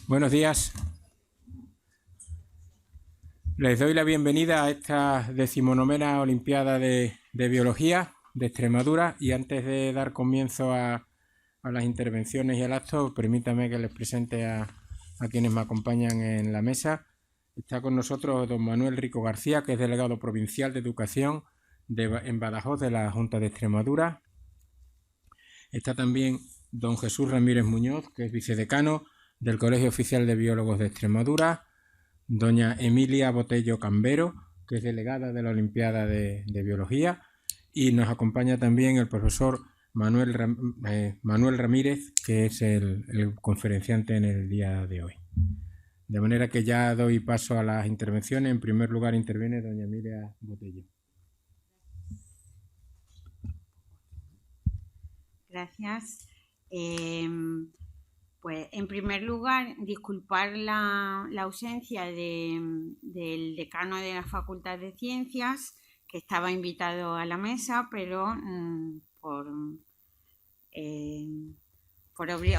Buenos días. Les doy la bienvenida a esta 19ª Olimpiada de Biología de Extremadura, y antes de dar comienzo a las intervenciones y al acto, permítame que les presente a quienes me acompañan en la mesa. Está con nosotros don Manuel Rico García, que es delegado provincial de Educación en Badajoz de la Junta de Extremadura. Está también don Jesús Ramírez Muñoz, que es vicedecano del Colegio Oficial de Biólogos de Extremadura. Doña Emilia Botello Cambero, que es delegada de la Olimpiada de Biología. Y nos acompaña también el profesor Manuel Ramírez, que es el conferenciante en el día de hoy. De manera que ya doy paso a las intervenciones. En primer lugar interviene doña Emilia Botello. Gracias. Pues en primer lugar, disculpar la ausencia del decano de la Facultad de Ciencias, que estaba invitado a la mesa, pero por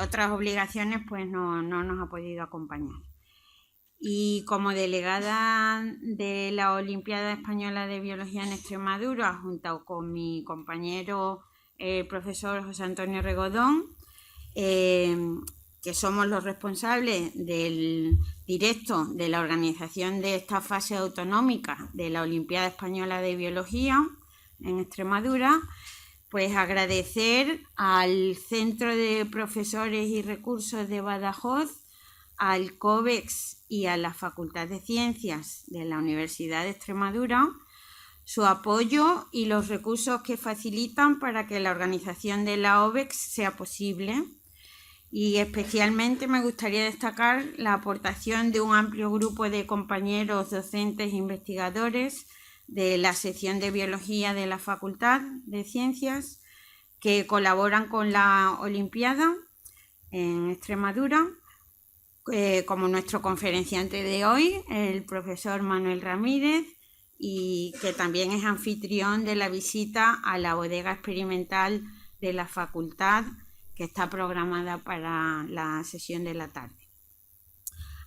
otras obligaciones pues no nos ha podido acompañar. Y como delegada de la Olimpiada Española de Biología en Extremadura, junto con mi compañero el profesor José Antonio Regodón, que somos los responsables del directo de la organización de esta fase autonómica de la Olimpiada Española de Biología en Extremadura, pues agradecer al Centro de Profesores y Recursos de Badajoz, al COBEX y a la Facultad de Ciencias de la Universidad de Extremadura su apoyo y los recursos que facilitan para que la organización de la OBEX sea posible. Y especialmente me gustaría destacar la aportación de un amplio grupo de compañeros docentes e investigadores de la sección de Biología de la Facultad de Ciencias que colaboran con la Olimpiada en Extremadura, como nuestro conferenciante de hoy, el profesor Manuel Ramírez, y que también es anfitrión de la visita a la bodega experimental de la facultad, que está programada para la sesión de la tarde.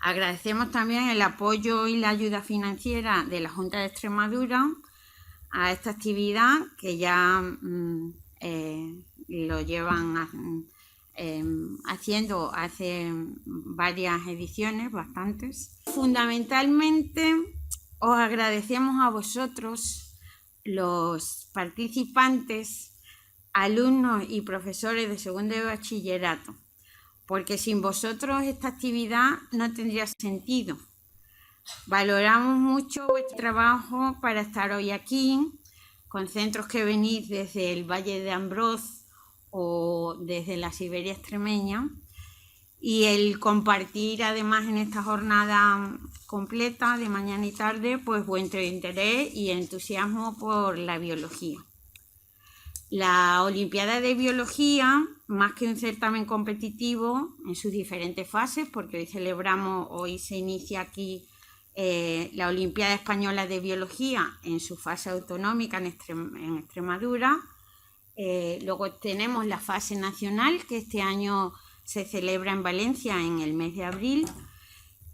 Agradecemos también el apoyo y la ayuda financiera de la Junta de Extremadura a esta actividad, que ya lo llevan haciendo hace varias ediciones, bastantes. Fundamentalmente os agradecemos a vosotros, los participantes, alumnos y profesores de segundo de bachillerato, porque sin vosotros esta actividad no tendría sentido. Valoramos mucho vuestro trabajo para estar hoy aquí, con centros que venís desde el Valle de Ambroz o desde la Siberia extremeña, y el compartir además en esta jornada completa de mañana y tarde pues vuestro interés y entusiasmo por la biología. La Olimpiada de Biología, más que un certamen competitivo en sus diferentes fases, porque hoy se inicia aquí la Olimpiada Española de Biología en su fase autonómica en Extremadura. Luego tenemos la fase nacional, que este año se celebra en Valencia en el mes de abril,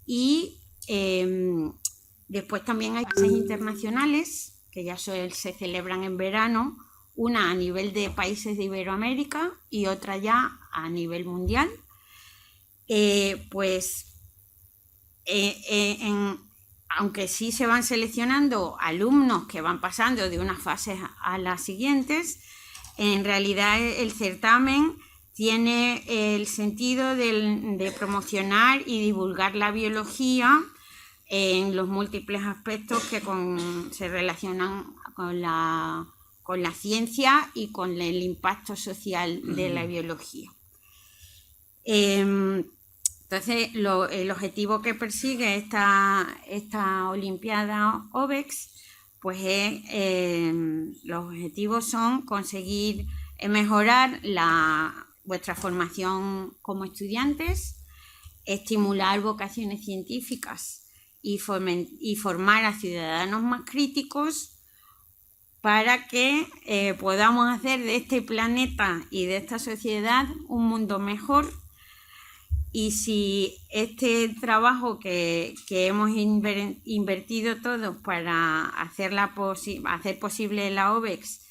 y después también hay fases internacionales que ya se celebran en verano, una a nivel de países de Iberoamérica y otra ya a nivel mundial. Aunque sí se van seleccionando alumnos que van pasando de unas fases a las siguientes, en realidad el certamen tiene el sentido de promocionar y divulgar la biología en los múltiples aspectos que se relacionan con la ciencia y con el impacto social de la biología. Entonces, el objetivo que persigue esta Olimpiada OBEX, pues los objetivos son conseguir mejorar vuestra formación como estudiantes, estimular vocaciones científicas y formar a ciudadanos más críticos para que podamos hacer de este planeta y de esta sociedad un mundo mejor, Y si este trabajo que hemos invertido todos para hacer posible la OBEX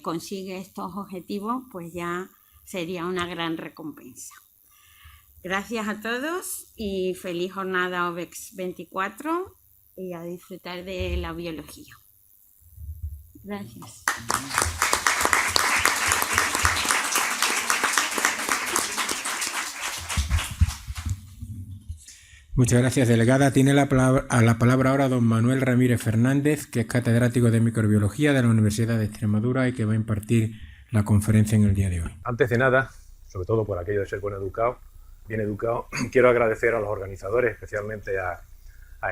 consigue estos objetivos, pues ya sería una gran recompensa. Gracias a todos y feliz jornada OBEX 24 y a disfrutar de la biología. Gracias. Muchas gracias, delegada. Tiene la palabra ahora don Manuel Ramírez Fernández, que es catedrático de microbiología de la Universidad de Extremadura y que va a impartir la conferencia en el día de hoy. Antes de nada, sobre todo por aquello de ser bien educado, quiero agradecer a los organizadores, especialmente a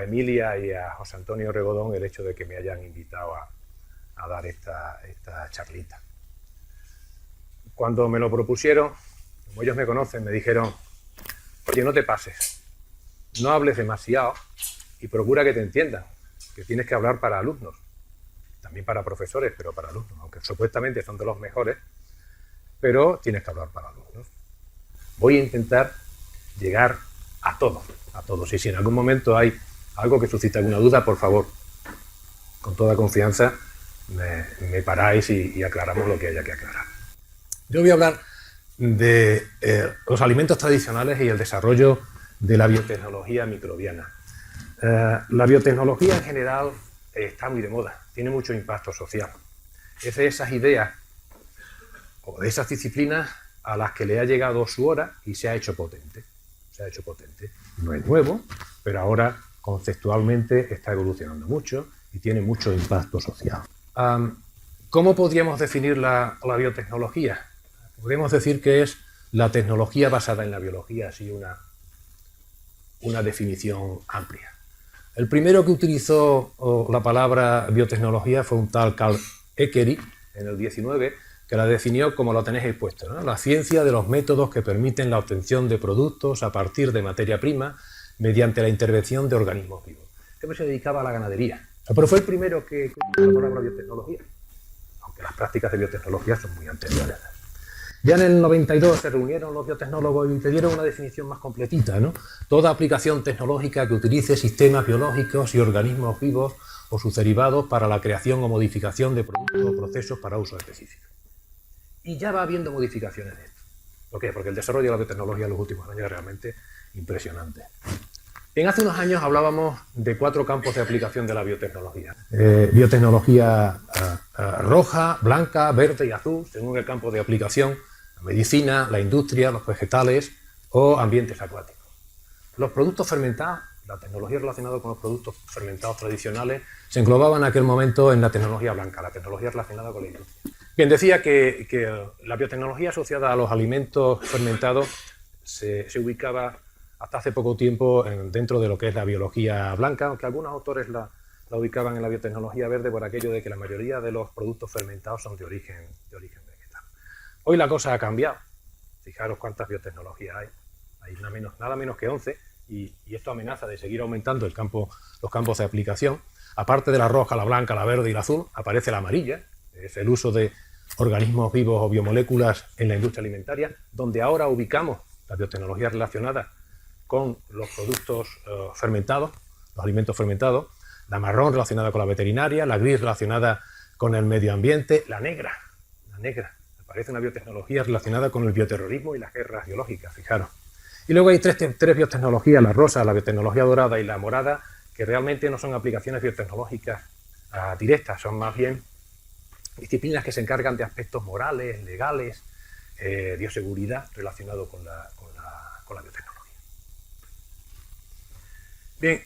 Emilia y a José Antonio Regodón, el hecho de que me hayan invitado a dar esta charlita. Cuando me lo propusieron, como ellos me conocen, me dijeron: oye, no te pases, no hables demasiado y procura que te entiendan, que tienes que hablar para alumnos, también para profesores, pero para alumnos, aunque supuestamente son de los mejores, pero tienes que hablar para alumnos. Voy a intentar llegar a todos, y si en algún momento hay algo que suscita alguna duda, por favor, con toda confianza, me paráis y aclaramos lo que haya que aclarar. Yo voy a hablar de los alimentos tradicionales y el desarrollo de la biotecnología microbiana. La biotecnología en general está muy de moda, tiene mucho impacto social. Es de esas ideas o de esas disciplinas a las que le ha llegado su hora y se ha hecho potente. No es nuevo, pero ahora conceptualmente está evolucionando mucho y tiene mucho impacto social. ¿Cómo podríamos definir la biotecnología? Podríamos decir que es la tecnología basada en la biología, así una definición amplia. El primero que utilizó la palabra biotecnología fue un tal Carl Eckery en el 19, que la definió como lo tenéis ahí puesto, ¿no? La ciencia de los métodos que permiten la obtención de productos a partir de materia prima mediante la intervención de organismos vivos. Este se dedicaba a la ganadería, pero fue el primero que utilizó la palabra biotecnología, aunque las prácticas de biotecnología son muy anteriores. Ya en el 92 se reunieron los biotecnólogos y te dieron una definición más completita, ¿no? Toda aplicación tecnológica que utilice sistemas biológicos y organismos vivos o sus derivados para la creación o modificación de productos o procesos para uso específico. Y ya va habiendo modificaciones de esto. ¿Por qué? Porque el desarrollo de la biotecnología en los últimos años es realmente impresionante. Bien, hace unos años hablábamos de 4 campos de aplicación de la biotecnología. Biotecnología roja, blanca, verde y azul, según el campo de aplicación: la medicina, la industria, los vegetales o ambientes acuáticos. Los productos fermentados, la tecnología relacionada con los productos fermentados tradicionales, se englobaba en aquel momento en la tecnología blanca, la tecnología relacionada con la industria. Bien, decía que la biotecnología asociada a los alimentos fermentados se ubicaba hasta hace poco tiempo dentro de lo que es la biología blanca, aunque algunos autores la ubicaban en la biotecnología verde por aquello de que la mayoría de los productos fermentados son de origen vegetal. Hoy la cosa ha cambiado. Fijaros cuántas biotecnologías hay. Hay nada menos que 11 y esto amenaza de seguir aumentando los campos de aplicación. Aparte de la roja, la blanca, la verde y la azul, aparece la amarilla, es el uso de organismos vivos o biomoléculas en la industria alimentaria, donde ahora ubicamos la biotecnología relacionada con los productos fermentados, los alimentos fermentados, la marrón relacionada con la veterinaria, la gris relacionada con el medio ambiente, la negra, aparece una biotecnología relacionada con el bioterrorismo y las guerras biológicas, fijaros. Y luego hay tres biotecnologías, la rosa, la biotecnología dorada y la morada, que realmente no son aplicaciones biotecnológicas directas, son más bien disciplinas que se encargan de aspectos morales, legales, bioseguridad relacionado con la biotecnología. Bien,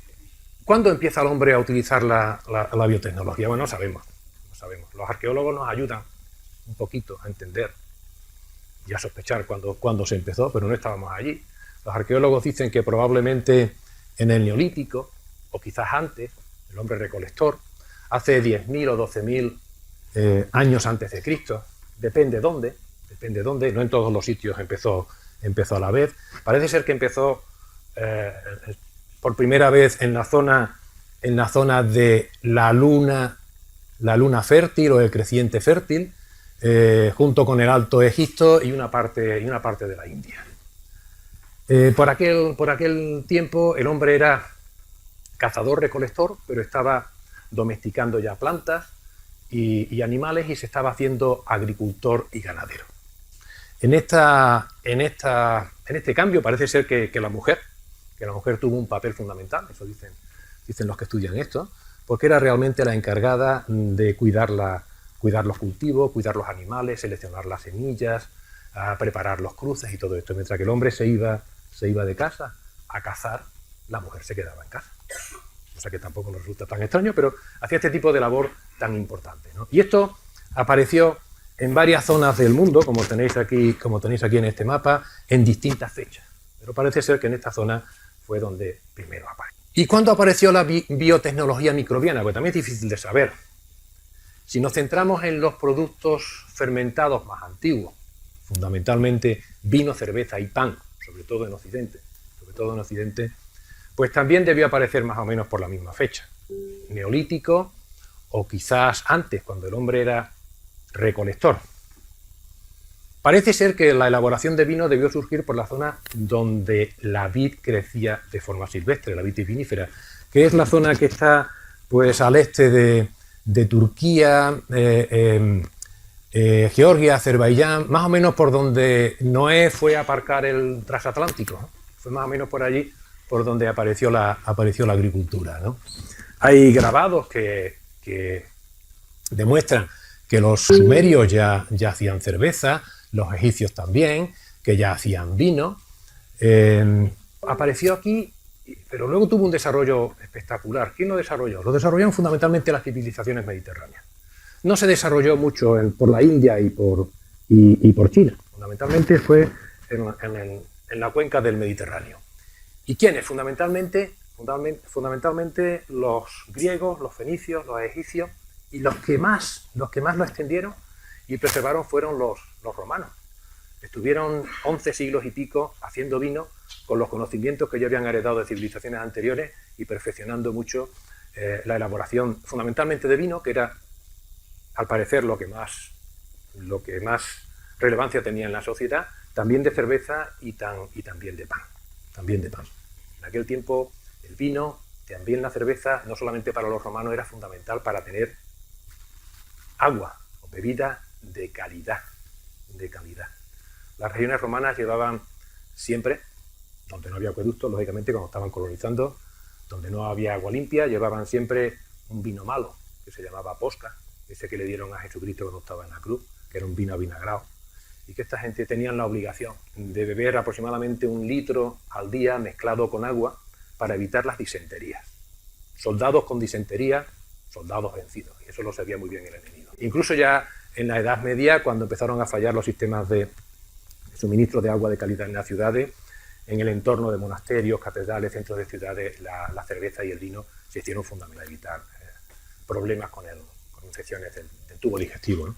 ¿cuándo empieza el hombre a utilizar la biotecnología? Bueno, no sabemos. Los arqueólogos nos ayudan un poquito a entender y a sospechar cuándo se empezó, pero no estábamos allí. Los arqueólogos dicen que probablemente en el Neolítico, o quizás antes, el hombre recolector, hace 10.000 o 12.000 años antes de Cristo, depende dónde, no en todos los sitios empezó a la vez. Parece ser que empezó por primera vez en la zona de la luna fértil o el creciente fértil, junto con el Alto Egipto y una parte de la India. Por aquel tiempo el hombre era cazador-recolector, pero estaba domesticando ya plantas y animales y se estaba haciendo agricultor y ganadero. En este cambio parece ser que la mujer tuvo un papel fundamental, eso dicen los que estudian esto, porque era realmente la encargada de cuidar los cultivos, cuidar los animales, seleccionar las semillas, a preparar los cruces y todo esto. Mientras que el hombre se iba de casa a cazar, la mujer se quedaba en casa. O sea que tampoco nos resulta tan extraño, pero hacía este tipo de labor tan importante, ¿no? Y esto apareció en varias zonas del mundo, como tenéis aquí en este mapa, en distintas fechas. Pero parece ser que en esta zona fue donde primero apareció. ¿Y cuándo apareció la biotecnología microbiana? Pues también es difícil de saber. Si nos centramos en los productos fermentados más antiguos, fundamentalmente vino, cerveza y pan, sobre todo en Occidente, pues también debió aparecer más o menos por la misma fecha. Neolítico o quizás antes, cuando el hombre era recolector. Parece ser que la elaboración de vino debió surgir por la zona donde la vid crecía de forma silvestre, la vid vinífera, que es la zona que está pues al este de Turquía, Georgia, Azerbaiyán, más o menos por donde Noé fue a aparcar el transatlántico, ¿no? Fue más o menos por allí por donde apareció la agricultura, ¿no? Hay grabados que demuestran que los sumerios ya hacían cerveza, los egipcios también, que ya hacían vino. Apareció aquí, pero luego tuvo un desarrollo espectacular. ¿Quién lo desarrolló? Lo desarrollaron fundamentalmente las civilizaciones mediterráneas. No se desarrolló mucho por la India y por China. Fundamentalmente fue en la cuenca del Mediterráneo. ¿Y quiénes? Fundamentalmente los griegos, los fenicios, los egipcios, y los que más lo extendieron y preservaron fueron los romanos. Estuvieron 11 siglos y pico haciendo vino con los conocimientos que ya habían heredado de civilizaciones anteriores y perfeccionando mucho la elaboración fundamentalmente de vino, que era al parecer lo que más relevancia tenía en la sociedad, también de cerveza y también de pan. En aquel tiempo el vino, también la cerveza, no solamente para los romanos, era fundamental para tener agua o bebida de calidad. Las regiones romanas llevaban siempre, donde no había acueductos, lógicamente, cuando estaban colonizando, donde no había agua limpia, llevaban siempre un vino malo, que se llamaba posca, ese que le dieron a Jesucristo cuando estaba en la cruz, que era un vino avinagrado, y que esta gente tenían la obligación de beber aproximadamente 1 litro al día mezclado con agua para evitar las disenterías. Soldados con disentería, soldados vencidos, y eso lo sabía muy bien el enemigo. Incluso ya en la Edad Media, cuando empezaron a fallar los sistemas de suministro de agua de calidad en las ciudades, en el entorno de monasterios, catedrales, centros de ciudades, la cerveza y el vino se hicieron fundamentales para evitar problemas con infecciones del tubo digestivo, ¿no?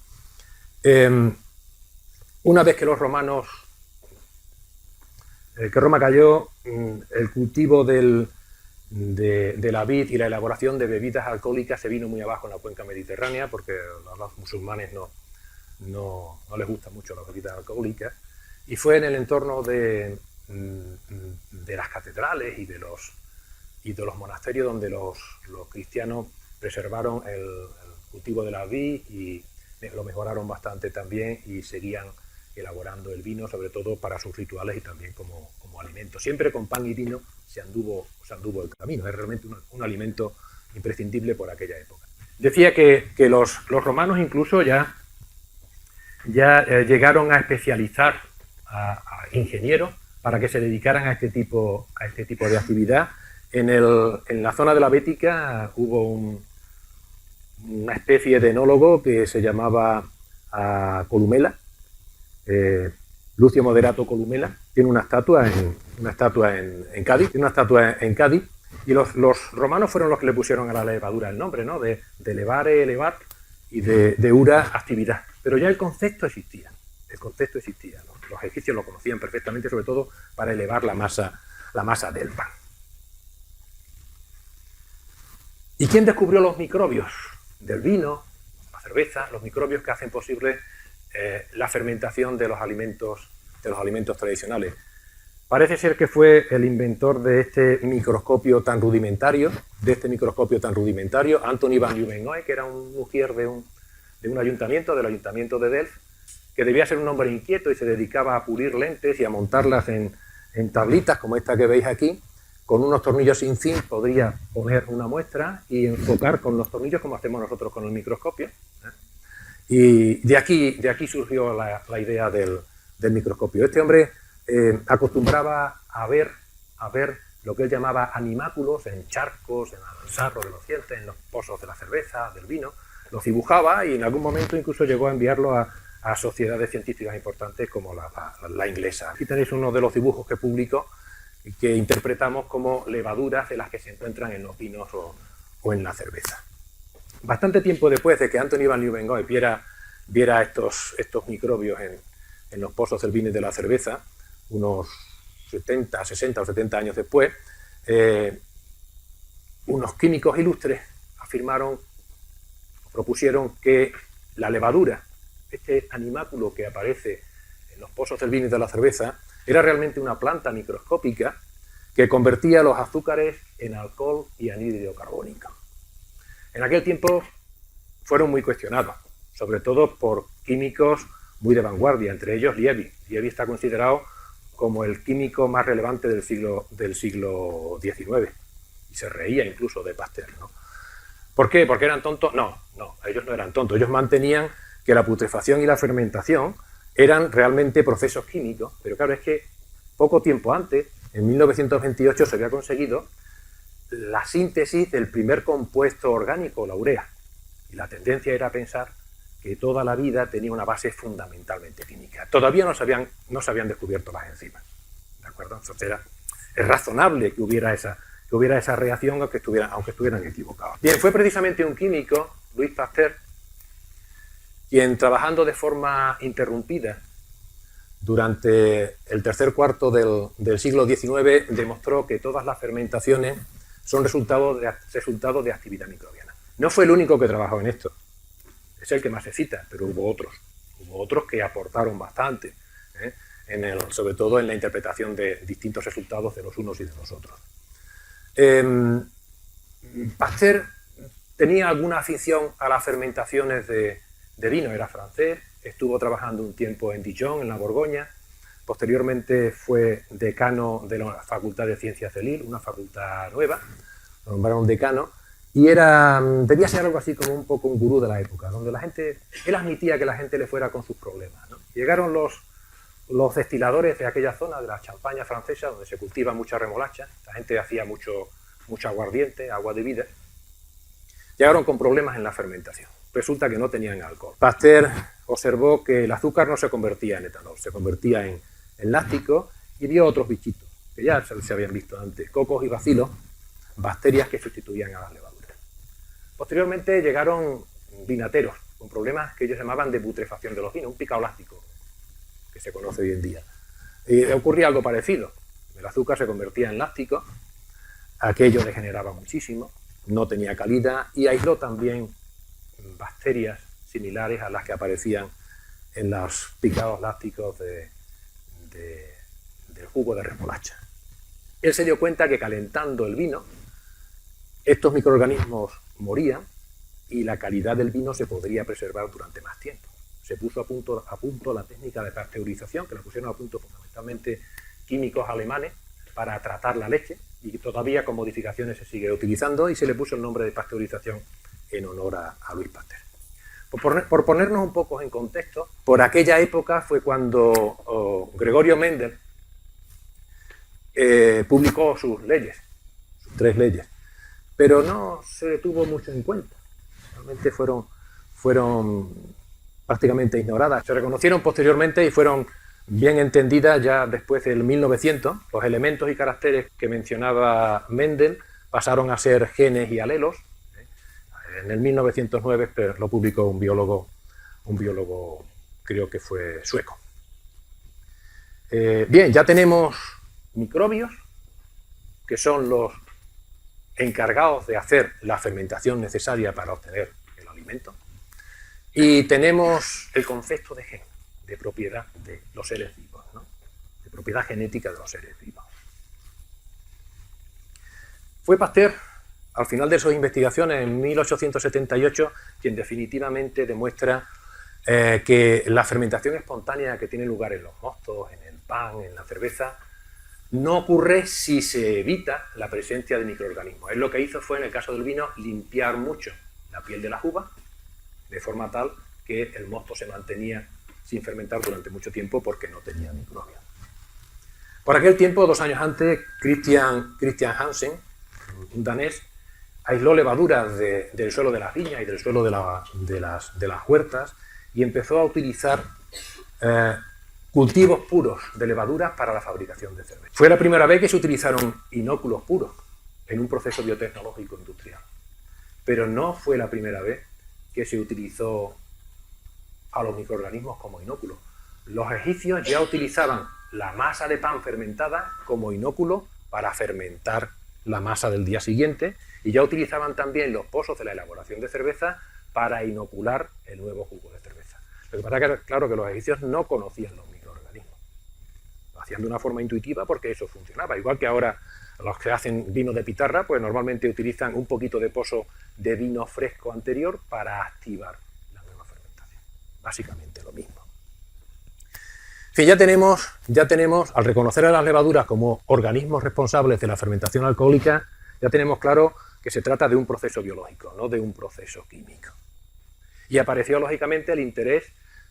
Una vez que Roma cayó, el cultivo de la vid y la elaboración de bebidas alcohólicas se vino muy abajo en la cuenca mediterránea, porque a los musulmanes no les gustan mucho las bebidas alcohólicas, y fue en el entorno de las catedrales y de los monasterios donde los cristianos preservaron el cultivo de la vid y lo mejoraron bastante también, y seguían elaborando el vino, sobre todo para sus rituales y también como alimento. Siempre con pan y vino se anduvo el camino. Es realmente un alimento imprescindible por aquella época. Decía que los romanos incluso ya llegaron a especializar a ingenieros para que se dedicaran a este tipo de actividad. En la zona de la Bética hubo una especie de enólogo que se llamaba Columela, Lucio Moderato Columela. Tiene una estatua en Cádiz, y los romanos fueron los que le pusieron a la levadura el nombre, ¿no? De levare, elevar, y de ura, actividad. Pero ya el concepto existía, ¿no? Los egipcios lo conocían perfectamente, sobre todo para elevar la masa del pan. ¿Y quién descubrió los microbios del vino, la cerveza, los microbios que hacen posible la fermentación de los alimentos tradicionales? Parece ser que fue el inventor de este microscopio tan rudimentario, Anthony van Leeuwenhoek, que era un ujier de un ayuntamiento, del ayuntamiento de Delft, que debía ser un hombre inquieto y se dedicaba a pulir lentes y a montarlas en tablitas como esta que veis aquí. Con unos tornillos sin fin podría poner una muestra y enfocar con los tornillos como hacemos nosotros con el microscopio. Y de aquí surgió la idea del microscopio. Este hombre acostumbraba a ver lo que él llamaba animáculos en charcos, en el sarro de los dientes, en los pozos de la cerveza, del vino. Los dibujaba y en algún momento incluso llegó a enviarlo a sociedades científicas importantes como la inglesa. Aquí tenéis uno de los dibujos que publicó y que interpretamos como levaduras de las que se encuentran en los vinos o en la cerveza. Bastante tiempo después de que Anthony van Leeuwenhoek viera estos microbios en los pozos del vino y de la cerveza, unos 60 o 70 años después, unos químicos ilustres propusieron que la levadura, este animáculo que aparece en los pozos del vino y de la cerveza, era realmente una planta microscópica que convertía los azúcares en alcohol y anhídrido carbónico. En aquel tiempo fueron muy cuestionados, sobre todo por químicos muy de vanguardia, entre ellos Liebig. Liebig está considerado como el químico más relevante del siglo XIX, y se reía incluso de Pasteur, ¿no? ¿Por qué? ¿Porque eran tontos? No, ellos no eran tontos, ellos mantenían que la putrefacción y la fermentación eran realmente procesos químicos, pero claro, es que poco tiempo antes, en 1928, se había conseguido la síntesis del primer compuesto orgánico, la urea, y la tendencia era pensar que toda la vida tenía una base fundamentalmente química. Todavía no se habían descubierto las enzimas, ¿de acuerdo? Entonces es razonable que hubiera esa reacción aunque estuvieran equivocados. Bien, fue precisamente un químico, Louis Pasteur, quien, trabajando de forma interrumpida durante el tercer cuarto del siglo XIX, demostró que todas las fermentaciones son resultado de actividad microbiana. No fue el único que trabajó en esto, es el que más se cita, pero hubo otros que aportaron bastante, sobre todo en la interpretación de distintos resultados de los unos y de los otros. Pasteur tenía alguna afición a las fermentaciones de vino, era francés, estuvo trabajando un tiempo en Dijon, en la Borgoña, posteriormente fue decano de la Facultad de Ciencias de Lille, una facultad nueva, lo nombraron decano, y debía ser algo así como un poco un gurú de la época, donde él admitía que la gente le fuera con sus problemas, ¿no? Llegaron los destiladores de aquella zona, de la Champaña francesa, donde se cultiva mucha remolacha, la gente hacía mucho aguardiente, agua de vida, llegaron con problemas en la fermentación. Resulta que no tenían alcohol. Pasteur observó que el azúcar no se convertía en etanol, se convertía en láctico, y vio otros bichitos, que ya se habían visto antes, cocos y bacilos, bacterias que sustituían a las levaduras. Posteriormente llegaron vinateros, con problemas que ellos llamaban de putrefacción de los vinos, un picado láctico, que se conoce hoy en día. Y ocurría algo parecido, el azúcar se convertía en láctico, aquello degeneraba muchísimo, no tenía calidad, y aisló también bacterias similares a las que aparecían en los picados lácticos del jugo de remolacha. Él se dio cuenta que calentando el vino, estos microorganismos morían y la calidad del vino se podría preservar durante más tiempo. Se puso a punto la técnica de pasteurización, que la pusieron a punto fundamentalmente químicos alemanes para tratar la leche, y todavía con modificaciones se sigue utilizando, y se le puso el nombre de pasteurización en honor a Louis Pasteur. Por ponernos un poco en contexto, por aquella época fue cuando Gregorio Mendel publicó sus 3 leyes, pero no se le tuvo mucho en cuenta. Realmente fueron prácticamente ignoradas. Se reconocieron posteriormente y fueron bien entendidas ya después del 1900. Los elementos y caracteres que mencionaba Mendel pasaron a ser genes y alelos. En el 1909 lo publicó un biólogo creo que fue sueco. Bien, ya tenemos microbios, que son los encargados de hacer la fermentación necesaria para obtener el alimento. Y tenemos el concepto de gen, de propiedad de los seres vivos, ¿no? propiedad genética de los seres vivos. Fue Pasteur, al final de sus investigaciones, en 1878, quien definitivamente demuestra que la fermentación espontánea que tiene lugar en los mostos, en el pan, en la cerveza, no ocurre si se evita la presencia de microorganismos. Él lo que hizo fue, en el caso del vino, limpiar mucho la piel de las uvas, de forma tal que el mosto se mantenía sin fermentar durante mucho tiempo porque no tenía microbios. Por aquel tiempo, 2 años antes, Christian Hansen, un danés, aisló levaduras del suelo de las viñas y del suelo de las huertas y empezó a utilizar cultivos puros de levaduras para la fabricación de cerveza. Fue la primera vez que se utilizaron inóculos puros en un proceso biotecnológico industrial, pero no fue la primera vez que se utilizó a los microorganismos como inóculos. Los egipcios ya utilizaban la masa de pan fermentada como inóculo para fermentar la masa del día siguiente, y ya utilizaban también los pozos de la elaboración de cerveza para inocular el nuevo jugo de cerveza. Lo que pasa es que, claro, que los egipcios no conocían los microorganismos. Lo hacían de una forma intuitiva porque eso funcionaba. Igual que ahora los que hacen vino de pitarra, pues normalmente utilizan un poquito de pozo de vino fresco anterior para activar la nueva fermentación. Básicamente lo mismo. En fin, ya tenemos, al reconocer a las levaduras como organismos responsables de la fermentación alcohólica, ya tenemos claro que se trata de un proceso biológico, no de un proceso químico. Y apareció, lógicamente, el interés,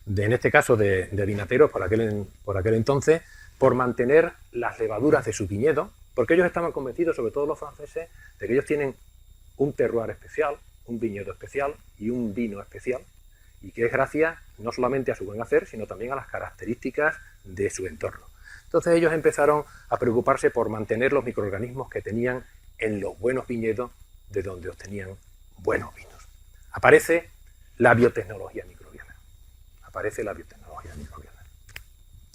en este caso de vinateros por aquel entonces, por mantener las levaduras de su viñedo, porque ellos estaban convencidos, sobre todo los franceses, de que ellos tienen un terroir especial, un viñedo especial y un vino especial, y que es gracias no solamente a su buen hacer, sino también a las características de su entorno. Entonces ellos empezaron a preocuparse por mantener los microorganismos que tenían en los buenos viñedos, de donde obtenían buenos vinos. Aparece la biotecnología microbiana.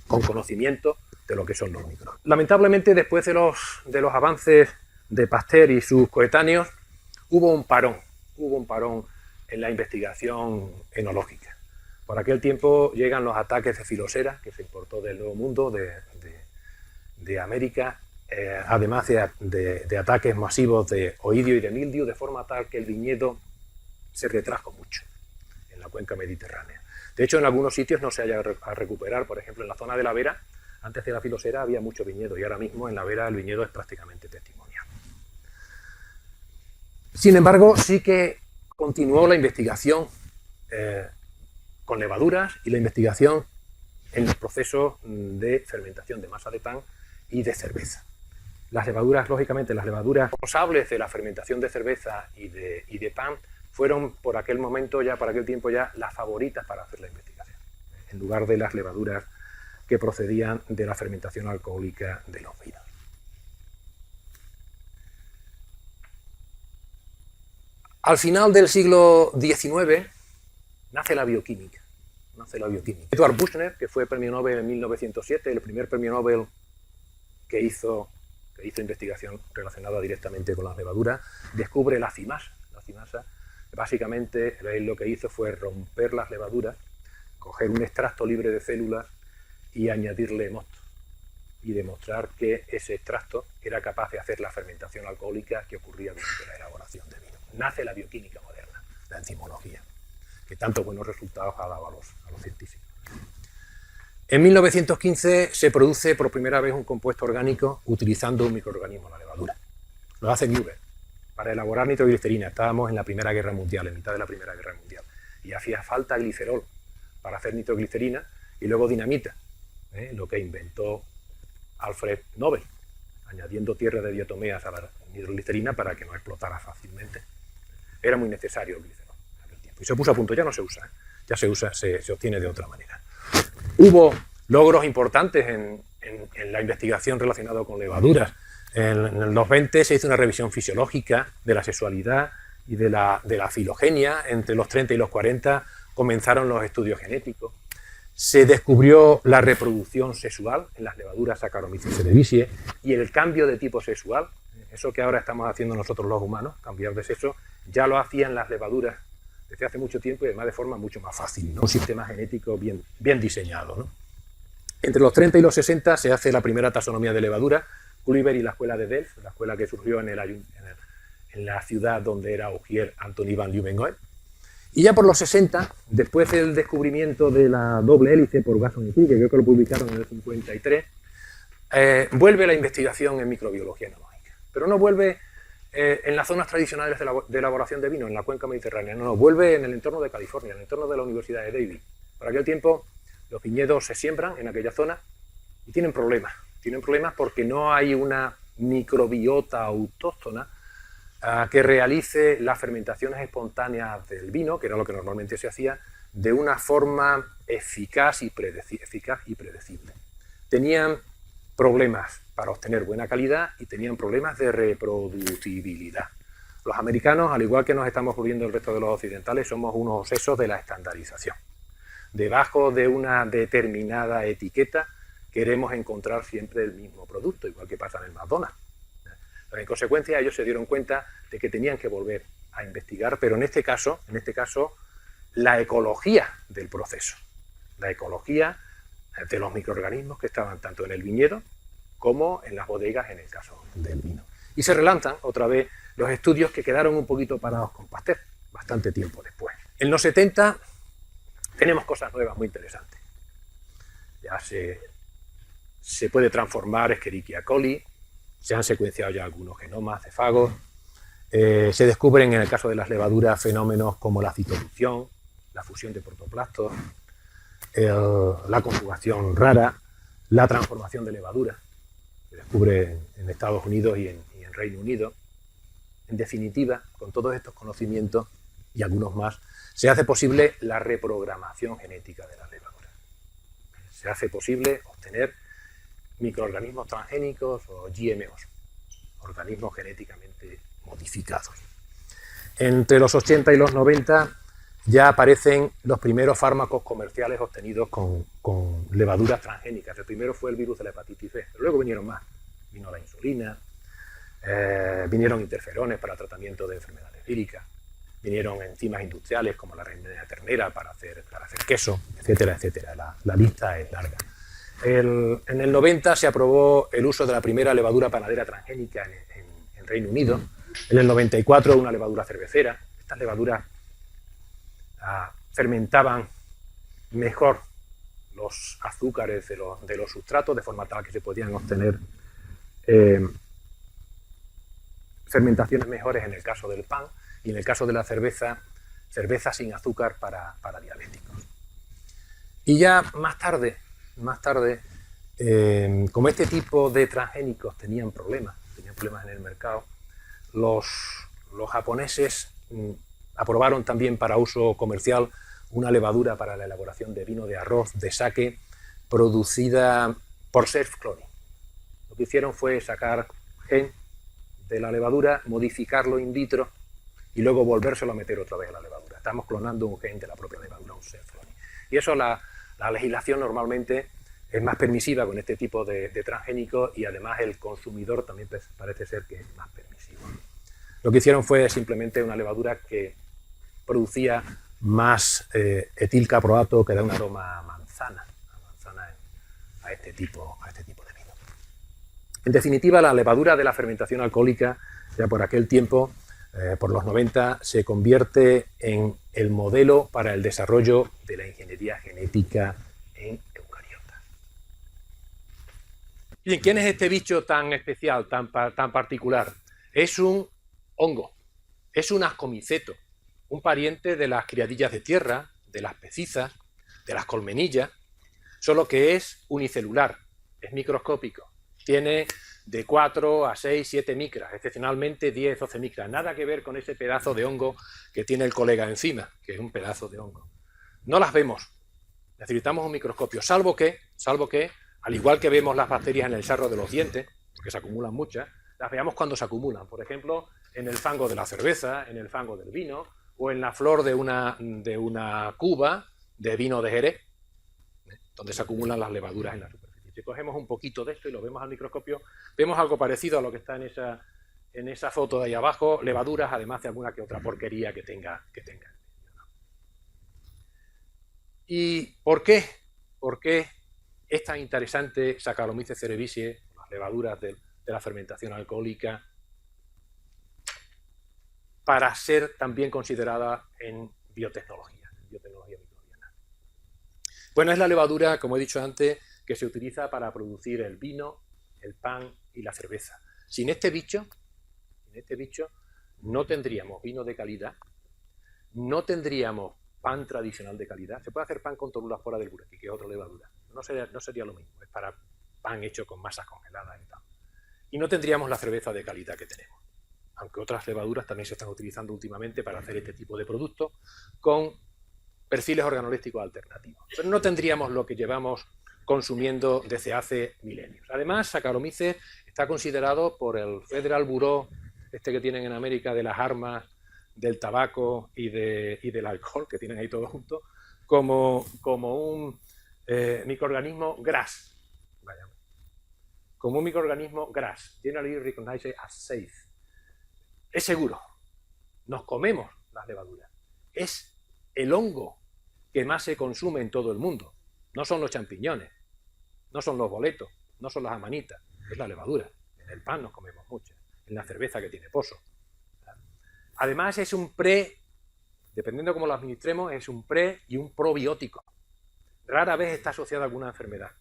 Con conocimiento de lo que son los microbios. Lamentablemente, después de los avances de Pasteur y sus coetáneos, hubo un parón en la investigación enológica. Por aquel tiempo llegan los ataques de filosera, que se importó del Nuevo Mundo, de América, además de ataques masivos de oidio y de mildio, de forma tal que el viñedo se retrajo mucho en la cuenca mediterránea. De hecho, en algunos sitios no se halla a recuperar. Por ejemplo, en la zona de la Vera, antes de la filosera había mucho viñedo, y ahora mismo en la Vera el viñedo es prácticamente testimonial. Sin embargo, sí que continuó la investigación con levaduras y la investigación en los procesos de fermentación de masa de pan y de cerveza. Las levaduras, lógicamente, las levaduras responsables de la fermentación de cerveza y de pan fueron por aquel tiempo ya las favoritas para hacer la investigación, en lugar de las levaduras que procedían de la fermentación alcohólica de los vinos. Al final del siglo XIX nace la bioquímica. Edward Buchner, que fue premio Nobel en 1907, el primer premio Nobel que hizo investigación relacionada directamente con las levaduras, descubre la cimasa. La cimasa, básicamente, él lo que hizo fue romper las levaduras, coger un extracto libre de células y añadirle mosto, y demostrar que ese extracto era capaz de hacer la fermentación alcohólica que ocurría durante la elaboración de vino. Nace la bioquímica moderna, la enzimología, que tanto buenos resultados ha dado a los científicos. En 1915 se produce por primera vez un compuesto orgánico utilizando un microorganismo, la levadura. Lo hace Müller para elaborar nitroglicerina. Estábamos en la Primera Guerra Mundial, en mitad de la Primera Guerra Mundial, y hacía falta glicerol para hacer nitroglicerina y luego dinamita, lo que inventó Alfred Nobel, añadiendo tierra de diatomeas a la nitroglicerina para que no explotara fácilmente. Era muy necesario el glicerol en aquel tiempo. Y se puso a punto, ya no se usa, ya se obtiene de otra manera. Hubo logros importantes en la investigación relacionada con levaduras. En los 20 se hizo una revisión fisiológica de la sexualidad y de la filogenia. Entre los 30 y los 40 comenzaron los estudios genéticos. Se descubrió la reproducción sexual en las levaduras Saccharomyces cerevisiae y el cambio de tipo sexual. Eso que ahora estamos haciendo nosotros los humanos, cambiar de sexo, ya lo hacían las levaduras desde hace mucho tiempo y además de forma mucho más fácil, ¿no? Un sistema genético bien diseñado, ¿no? Entre los 30 y los 60 se hace la primera taxonomía de levadura, Culliver y la escuela de Delft, la escuela que surgió en la ciudad donde era Ogier Anthony van Leeuwenhoek. Y ya por los 60, después del descubrimiento de la doble hélice por Watson y Crick, que creo que lo publicaron en el 53, vuelve la investigación en microbiología enológica. Pero no vuelve en las zonas tradicionales de elaboración de vino, en la cuenca mediterránea, no, vuelve en el entorno de California, en el entorno de la Universidad de Davis. Por aquel tiempo los viñedos se siembran en aquella zona y tienen problemas. Tienen problemas porque no hay una microbiota autóctona que realice las fermentaciones espontáneas del vino, que era lo que normalmente se hacía, de una forma eficaz y predecible. Tenían problemas para obtener buena calidad y tenían problemas de reproducibilidad. Los americanos, al igual que nos estamos volviendo el resto de los occidentales, somos unos obsesos de la estandarización. Debajo de una determinada etiqueta queremos encontrar siempre el mismo producto, igual que pasa en el McDonald's. En consecuencia, ellos se dieron cuenta de que tenían que volver a investigar, pero en este caso, la ecología del proceso, la ecología de los microorganismos que estaban tanto en el viñedo como en las bodegas en el caso del vino. Y se relanzan otra vez los estudios que quedaron un poquito parados con Pasteur, bastante tiempo después. En los 70 tenemos cosas nuevas muy interesantes. Ya se puede transformar Escherichia coli, se han secuenciado ya algunos genomas de fagos, se descubren en el caso de las levaduras fenómenos como la citolución, la fusión de protoplastos, la conjugación rara, la transformación de levadura, se descubre en Estados Unidos y en Reino Unido. En definitiva, con todos estos conocimientos y algunos más, se hace posible la reprogramación genética de las levaduras. Se hace posible obtener microorganismos transgénicos o GMOs, organismos genéticamente modificados. Entre los 80 y los 90 ya aparecen los primeros fármacos comerciales obtenidos con levaduras transgénicas. El primero fue el virus de la hepatitis B, pero luego vinieron más. Vino la insulina, vinieron interferones para el tratamiento de enfermedades víricas, vinieron enzimas industriales como la reina ternera para hacer queso, etcétera, etcétera. La lista es larga. En el 90 se aprobó el uso de la primera levadura panadera transgénica en Reino Unido. En el 94 una levadura cervecera. Estas levaduras fermentaban mejor los azúcares de los sustratos, de forma tal que se podían obtener fermentaciones mejores en el caso del pan, y en el caso de la cerveza sin azúcar para diabéticos. Y ya más tarde, como este tipo de transgénicos tenían problemas en el mercado, los japoneses aprobaron también para uso comercial una levadura para la elaboración de vino de arroz, de sake, producida por self-cloning. Lo que hicieron fue sacar gen de la levadura, modificarlo in vitro y luego volvérselo a meter otra vez a la levadura. Estamos clonando un gen de la propia levadura, un self-cloning. Y eso la legislación normalmente es más permisiva con este tipo de transgénicos, y además el consumidor también parece ser que es más permisivo. Lo que hicieron fue simplemente una levadura que producía más etilcaproato, que da un aroma a manzana a este tipo de vino. En definitiva, la levadura de la fermentación alcohólica, ya por aquel tiempo, por los 90, se convierte en el modelo para el desarrollo de la ingeniería genética en eucariotas. Bien, ¿quién es este bicho tan especial, tan particular? Es un hongo, es un ascomiceto, un pariente de las criadillas de tierra, de las pecizas, de las colmenillas, solo que es unicelular, es microscópico, tiene de 4 a 6, 7 micras, excepcionalmente 10, 12 micras, nada que ver con ese pedazo de hongo que tiene el colega encima, que es un pedazo de hongo. No las vemos, necesitamos un microscopio, salvo que, al igual que vemos las bacterias en el sarro de los dientes, porque se acumulan muchas, las veamos cuando se acumulan, por ejemplo, en el fango de la cerveza, en el fango del vino, o en la flor de una cuba de vino de Jerez, donde se acumulan las levaduras en la superficie. Si cogemos un poquito de esto y lo vemos al microscopio, vemos algo parecido a lo que está en esa foto de ahí abajo, levaduras, además de alguna que otra porquería que tenga. ¿Y por qué es tan interesante Saccharomyces cerevisiae, las levaduras de la fermentación alcohólica, para ser también considerada en biotecnología microbiana. Bueno, es la levadura, como he dicho antes, que se utiliza para producir el vino, el pan y la cerveza. Sin este bicho no tendríamos vino de calidad, no tendríamos pan tradicional de calidad. Se puede hacer pan con torula fuera del bureki, que es otra levadura. No sería lo mismo, es para pan hecho con masas congeladas y tal. Y no tendríamos la cerveza de calidad que tenemos. Aunque otras levaduras también se están utilizando últimamente para hacer este tipo de productos con perfiles organolépticos alternativos. Pero no tendríamos lo que llevamos consumiendo desde hace milenios. Además, Saccharomyces está considerado por el Federal Bureau, que tienen en América, de las armas, del tabaco y del alcohol, que tienen ahí todo junto, como un microorganismo GRAS. Como un microorganismo GRAS, generally recognized as safe. Es seguro. Nos comemos las levaduras. Es el hongo que más se consume en todo el mundo. No son los champiñones, no son los boletos, no son las amanitas, es la levadura. En el pan nos comemos muchas, en la cerveza que tiene pozo. Además es un dependiendo de cómo lo administremos, es un y un probiótico. Rara vez está asociado a alguna enfermedad.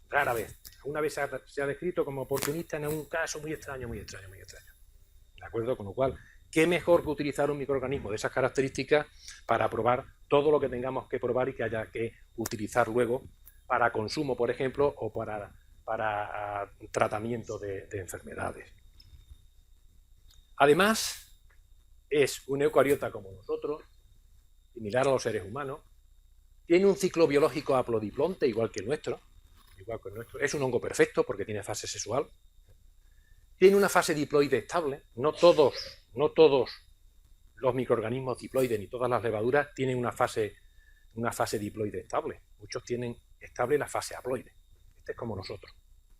Rara vez. Una vez se ha descrito como oportunista en un caso muy extraño. ¿De acuerdo? Con lo cual, ¿qué mejor que utilizar un microorganismo de esas características para probar todo lo que tengamos que probar y que haya que utilizar luego para consumo, por ejemplo, o para tratamiento de enfermedades? Además, es un eucariota como nosotros, similar a los seres humanos, tiene un ciclo biológico haplodiplonte igual que el nuestro, es un hongo perfecto porque tiene fase sexual, tiene una fase diploide estable. No todos los microorganismos diploides ni todas las levaduras tienen una fase diploide estable. Muchos tienen estable la fase haploide. Este es como nosotros.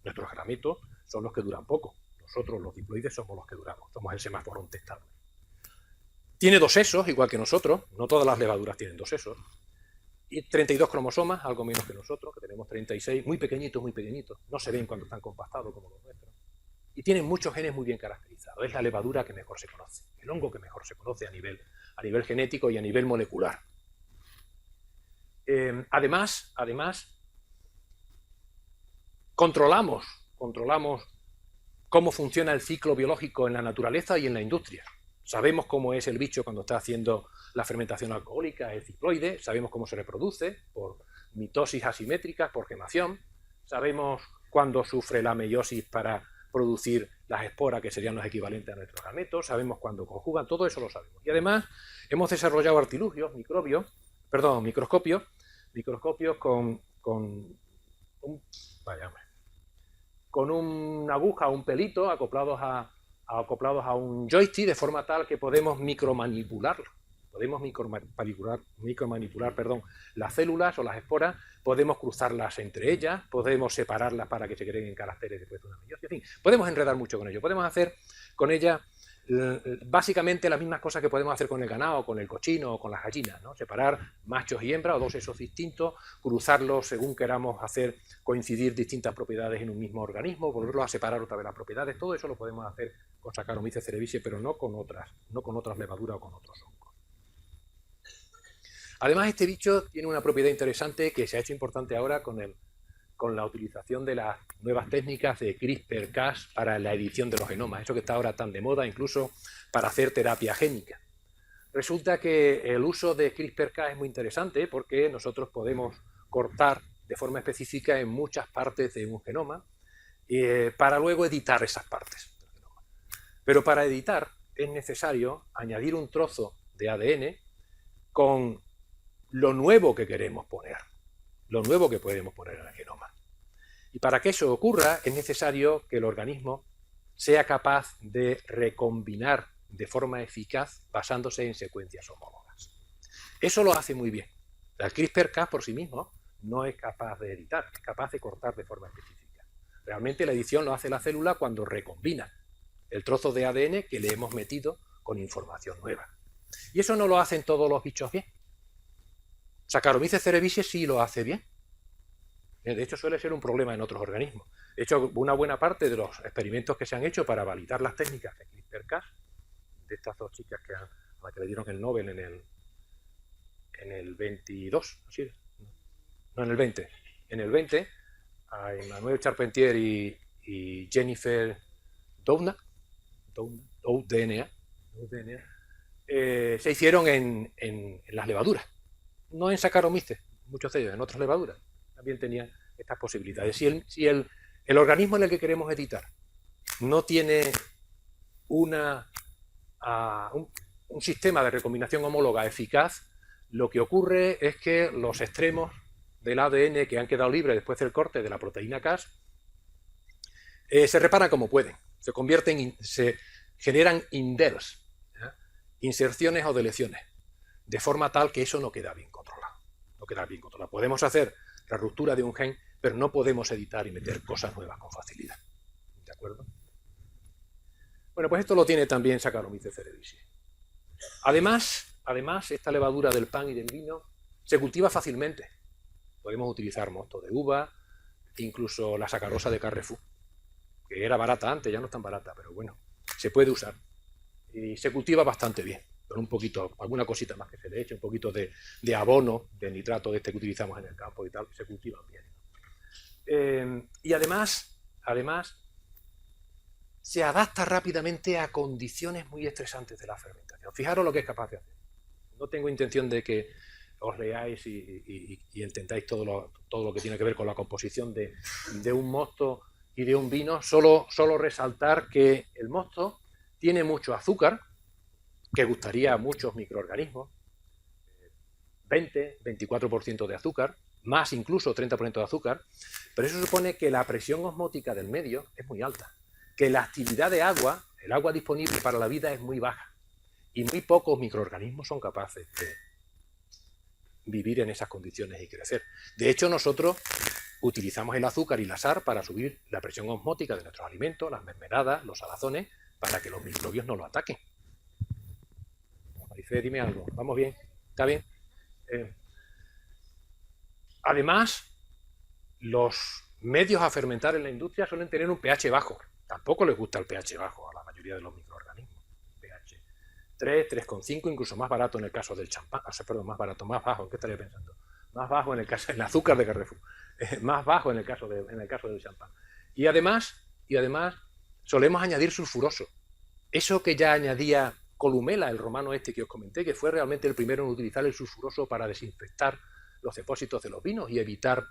Nuestros gametos son los que duran poco. Nosotros, los diploides, somos los que duramos. Somos el semáforo estable. Tiene 2 sesos, igual que nosotros. No todas las levaduras tienen 2 sesos. Y 32 cromosomas, algo menos que nosotros, que tenemos 36, muy pequeñitos. No se ven cuando están compactados como los nuestros. Y tienen muchos genes muy bien caracterizados. Es la levadura que mejor se conoce, el hongo que mejor se conoce a nivel genético y a nivel molecular. Además, controlamos cómo funciona el ciclo biológico en la naturaleza y en la industria. Sabemos cómo es el bicho cuando está haciendo la fermentación alcohólica, el ciploide, sabemos cómo se reproduce por mitosis asimétricas, por gemación, sabemos cuándo sufre la meiosis para producir las esporas, que serían los equivalentes a nuestros gametos, sabemos cuándo conjugan, todo eso lo sabemos. Y además hemos desarrollado artilugios, microscopios con una aguja, un pelito acoplados a un joystick, de forma tal que podemos micromanipular las células o las esporas, podemos cruzarlas entre ellas, podemos separarlas para que se creen caracteres después de una meiosis, en fin, podemos enredar mucho con ello, podemos hacer con ellas básicamente las mismas cosas que podemos hacer con el ganado, con el cochino o con las gallinas, ¿no? Separar machos y hembras o 2 sexos distintos, cruzarlos según queramos hacer coincidir distintas propiedades en un mismo organismo, volverlos a separar otra vez las propiedades. Todo eso lo podemos hacer con Saccharomyces cerevisiae, pero no con otras levaduras o con otros hongos. Además, este bicho tiene una propiedad interesante que se ha hecho importante ahora con la utilización de las nuevas técnicas de CRISPR-Cas para la edición de los genomas, eso que está ahora tan de moda, incluso para hacer terapia génica. Resulta que el uso de CRISPR-Cas es muy interesante porque nosotros podemos cortar de forma específica en muchas partes de un genoma para luego editar esas partes del genoma. Pero para editar es necesario añadir un trozo de ADN con lo nuevo que queremos poner, lo nuevo que podemos poner en el genoma. Y para que eso ocurra es necesario que el organismo sea capaz de recombinar de forma eficaz basándose en secuencias homólogas. Eso lo hace muy bien. El CRISPR-Cas por sí mismo no es capaz de editar, es capaz de cortar de forma específica. Realmente la edición lo hace la célula cuando recombina el trozo de ADN que le hemos metido con información nueva. Y eso no lo hacen todos los bichos bien. Saccharomyces cerevisiae sí lo hace bien. De hecho, suele ser un problema en otros organismos. De hecho, una buena parte de los experimentos que se han hecho para validar las técnicas de CRISPR-Cas, de estas dos chicas a las que le dieron el Nobel en el 22, ¿sí? No, en el 20. En el 20, a Emmanuel Charpentier y Jennifer Doudna, se hicieron en las levaduras. No en Saccharomyces, muchos de ellos, en otras levaduras. También tenían estas posibilidades. Si el organismo en el que queremos editar no tiene un sistema de recombinación homóloga eficaz, lo que ocurre es que los extremos del ADN que han quedado libres después del corte de la proteína Cas se reparan como pueden, se generan indels, inserciones o deleciones, de forma tal que eso no queda bien controlado. No queda bien controlado. Podemos hacer la ruptura de un gen, pero no podemos editar y meter cosas nuevas con facilidad. ¿De acuerdo? Bueno, pues esto lo tiene también Saccharomyces cerevisiae. Además, esta levadura del pan y del vino se cultiva fácilmente. Podemos utilizar mosto de uva, incluso la sacarosa de Carrefour, que era barata antes, ya no es tan barata, pero bueno, se puede usar. Y se cultiva bastante bien, con un poquito, alguna cosita más que se le eche, un poquito de abono, de nitrato de este que utilizamos en el campo y tal, se cultivan bien. Y además, se adapta rápidamente a condiciones muy estresantes de la fermentación. Fijaros lo que es capaz de hacer. No tengo intención de que os leáis y entendáis todo lo que tiene que ver con la composición de un mosto y de un vino, solo resaltar que el mosto tiene mucho azúcar, que gustaría a muchos microorganismos, 24% de azúcar, más incluso 30% de azúcar, pero eso supone que la presión osmótica del medio es muy alta, que la actividad de agua, el agua disponible para la vida es muy baja, y muy pocos microorganismos son capaces de vivir en esas condiciones y crecer. De hecho, nosotros utilizamos el azúcar y la sal para subir la presión osmótica de nuestros alimentos, las mermeladas, los salazones, para que los microbios no lo ataquen. Marifé, dime algo. ¿Vamos bien? ¿Está bien? Además, los medios a fermentar en la industria suelen tener un pH bajo. Tampoco les gusta el pH bajo a la mayoría de los microorganismos. pH 3, 3,5, incluso más barato en el caso del champán. Más bajo, ¿qué estaría pensando? Más bajo en el caso del azúcar de Carrefour. Más bajo en el caso del champán. Y además, solemos añadir sulfuroso. Eso que ya añadía Columela, el romano este que os comenté, que fue realmente el primero en utilizar el sulfuroso para desinfectar los depósitos de los vinos y evitar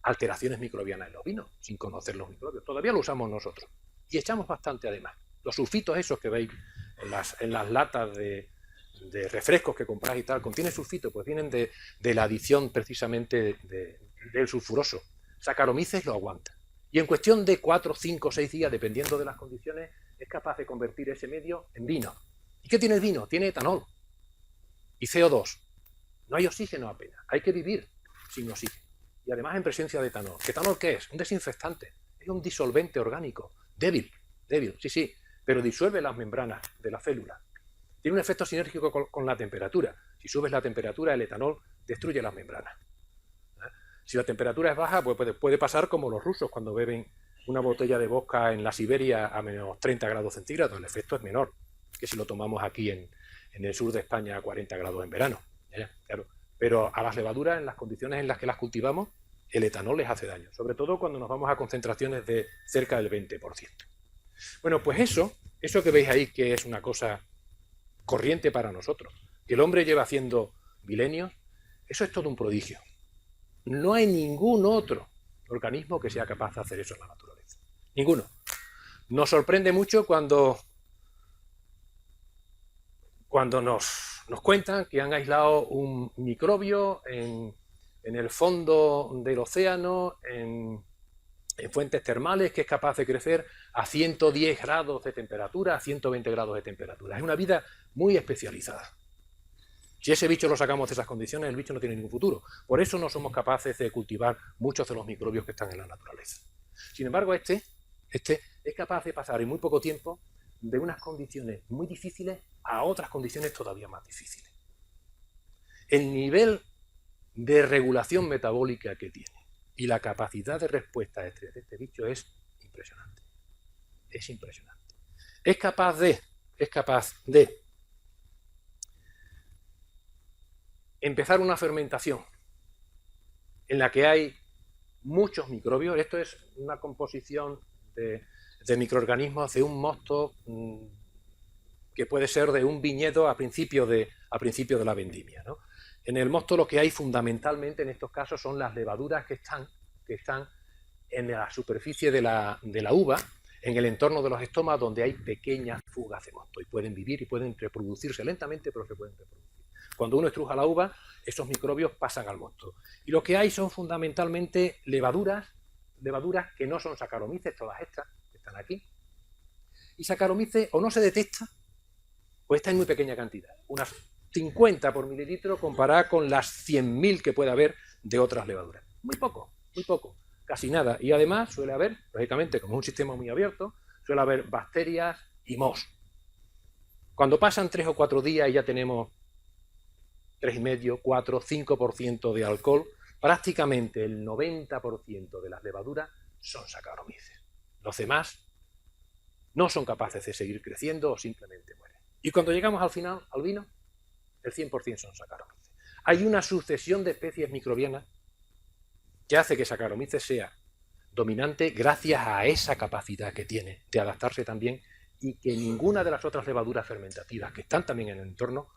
alteraciones microbianas en los vinos, sin conocer los microbios. Todavía lo usamos nosotros. Y echamos bastante además. Los sulfitos esos que veis en las latas de refrescos que compráis y tal, contienen sulfito, pues vienen de la adición precisamente del sulfuroso. Saccharomyces lo aguanta. Y en cuestión de 4, 5, 6 días, dependiendo de las condiciones, es capaz de convertir ese medio en vino. ¿Y qué tiene el vino? Tiene etanol y CO2. No hay oxígeno apenas. Hay que vivir sin oxígeno. Y además en presencia de etanol. ¿Etanol qué es? Un desinfectante. Es un disolvente orgánico. Débil, sí, pero disuelve las membranas de la célula. Tiene un efecto sinérgico con la temperatura. Si subes la temperatura, el etanol destruye las membranas. Si la temperatura es baja, pues puede pasar como los rusos cuando beben una botella de vodka en la Siberia a menos 30 grados centígrados. El efecto es menor que si lo tomamos aquí en el sur de España a 40 grados en verano. Claro. Pero a las levaduras, en las condiciones en las que las cultivamos, el etanol les hace daño, sobre todo cuando nos vamos a concentraciones de cerca del 20%. Bueno, pues eso que veis ahí, que es una cosa corriente para nosotros, que el hombre lleva haciendo milenios, eso es todo un prodigio. No hay ningún otro organismo que sea capaz de hacer eso en la naturaleza. Ninguno. Nos sorprende mucho cuando nos cuentan que han aislado un microbio en el fondo del océano, en fuentes termales, que es capaz de crecer a 110 grados de temperatura, a 120 grados de temperatura. Es una vida muy especializada. Si ese bicho lo sacamos de esas condiciones, el bicho no tiene ningún futuro. Por eso no somos capaces de cultivar muchos de los microbios que están en la naturaleza. Sin embargo, este es capaz de pasar en muy poco tiempo de unas condiciones muy difíciles a otras condiciones todavía más difíciles. El nivel de regulación metabólica que tiene Y la capacidad de respuesta de este bicho es impresionante. Es impresionante. Es capaz de empezar una fermentación en la que hay muchos microbios. Esto es una composición de microorganismos de un mosto que puede ser de un viñedo a principio de la vendimia, ¿no? En el mosto lo que hay fundamentalmente en estos casos son las levaduras que están en la superficie de la uva, en el entorno de los estomas, donde hay pequeñas fugas de mosto y pueden vivir y pueden reproducirse lentamente, pero se pueden reproducir. Cuando uno estruja la uva, esos microbios pasan al mosto. Y lo que hay son fundamentalmente levaduras que no son Saccharomyces, todas estas que están aquí. Y Saccharomyces o no se detecta, o está en muy pequeña cantidad. Unas 50 por mililitro comparada con las 100.000 que puede haber de otras levaduras. Muy poco, casi nada. Y además suele haber, lógicamente, como es un sistema muy abierto, suele haber bacterias y mohos. Cuando pasan 3 o 4 días y ya tenemos 3,5, 4, 5% de alcohol, prácticamente el 90% de las levaduras son Saccharomyces. Los demás no son capaces de seguir creciendo o simplemente mueren. Y cuando llegamos al final, al vino, el 100% son Saccharomyces. Hay una sucesión de especies microbianas que hace que Saccharomyces sea dominante gracias a esa capacidad que tiene de adaptarse también y que ninguna de las otras levaduras fermentativas que están también en el entorno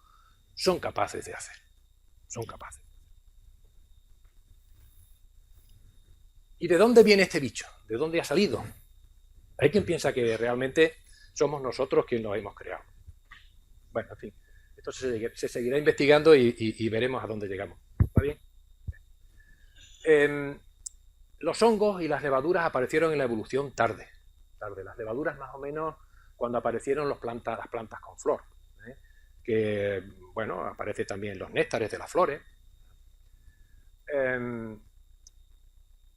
son capaces de hacer. Son capaces. ¿Y de dónde viene este bicho? ¿De dónde ha salido? Hay quien piensa que realmente somos nosotros quienes lo hemos creado. Bueno, en fin, esto se seguirá investigando y veremos a dónde llegamos. ¿Está bien? Los hongos y las levaduras aparecieron en la evolución tarde. Las levaduras más o menos cuando aparecieron las plantas con flor. Que, bueno, aparece también los néctares de las flores.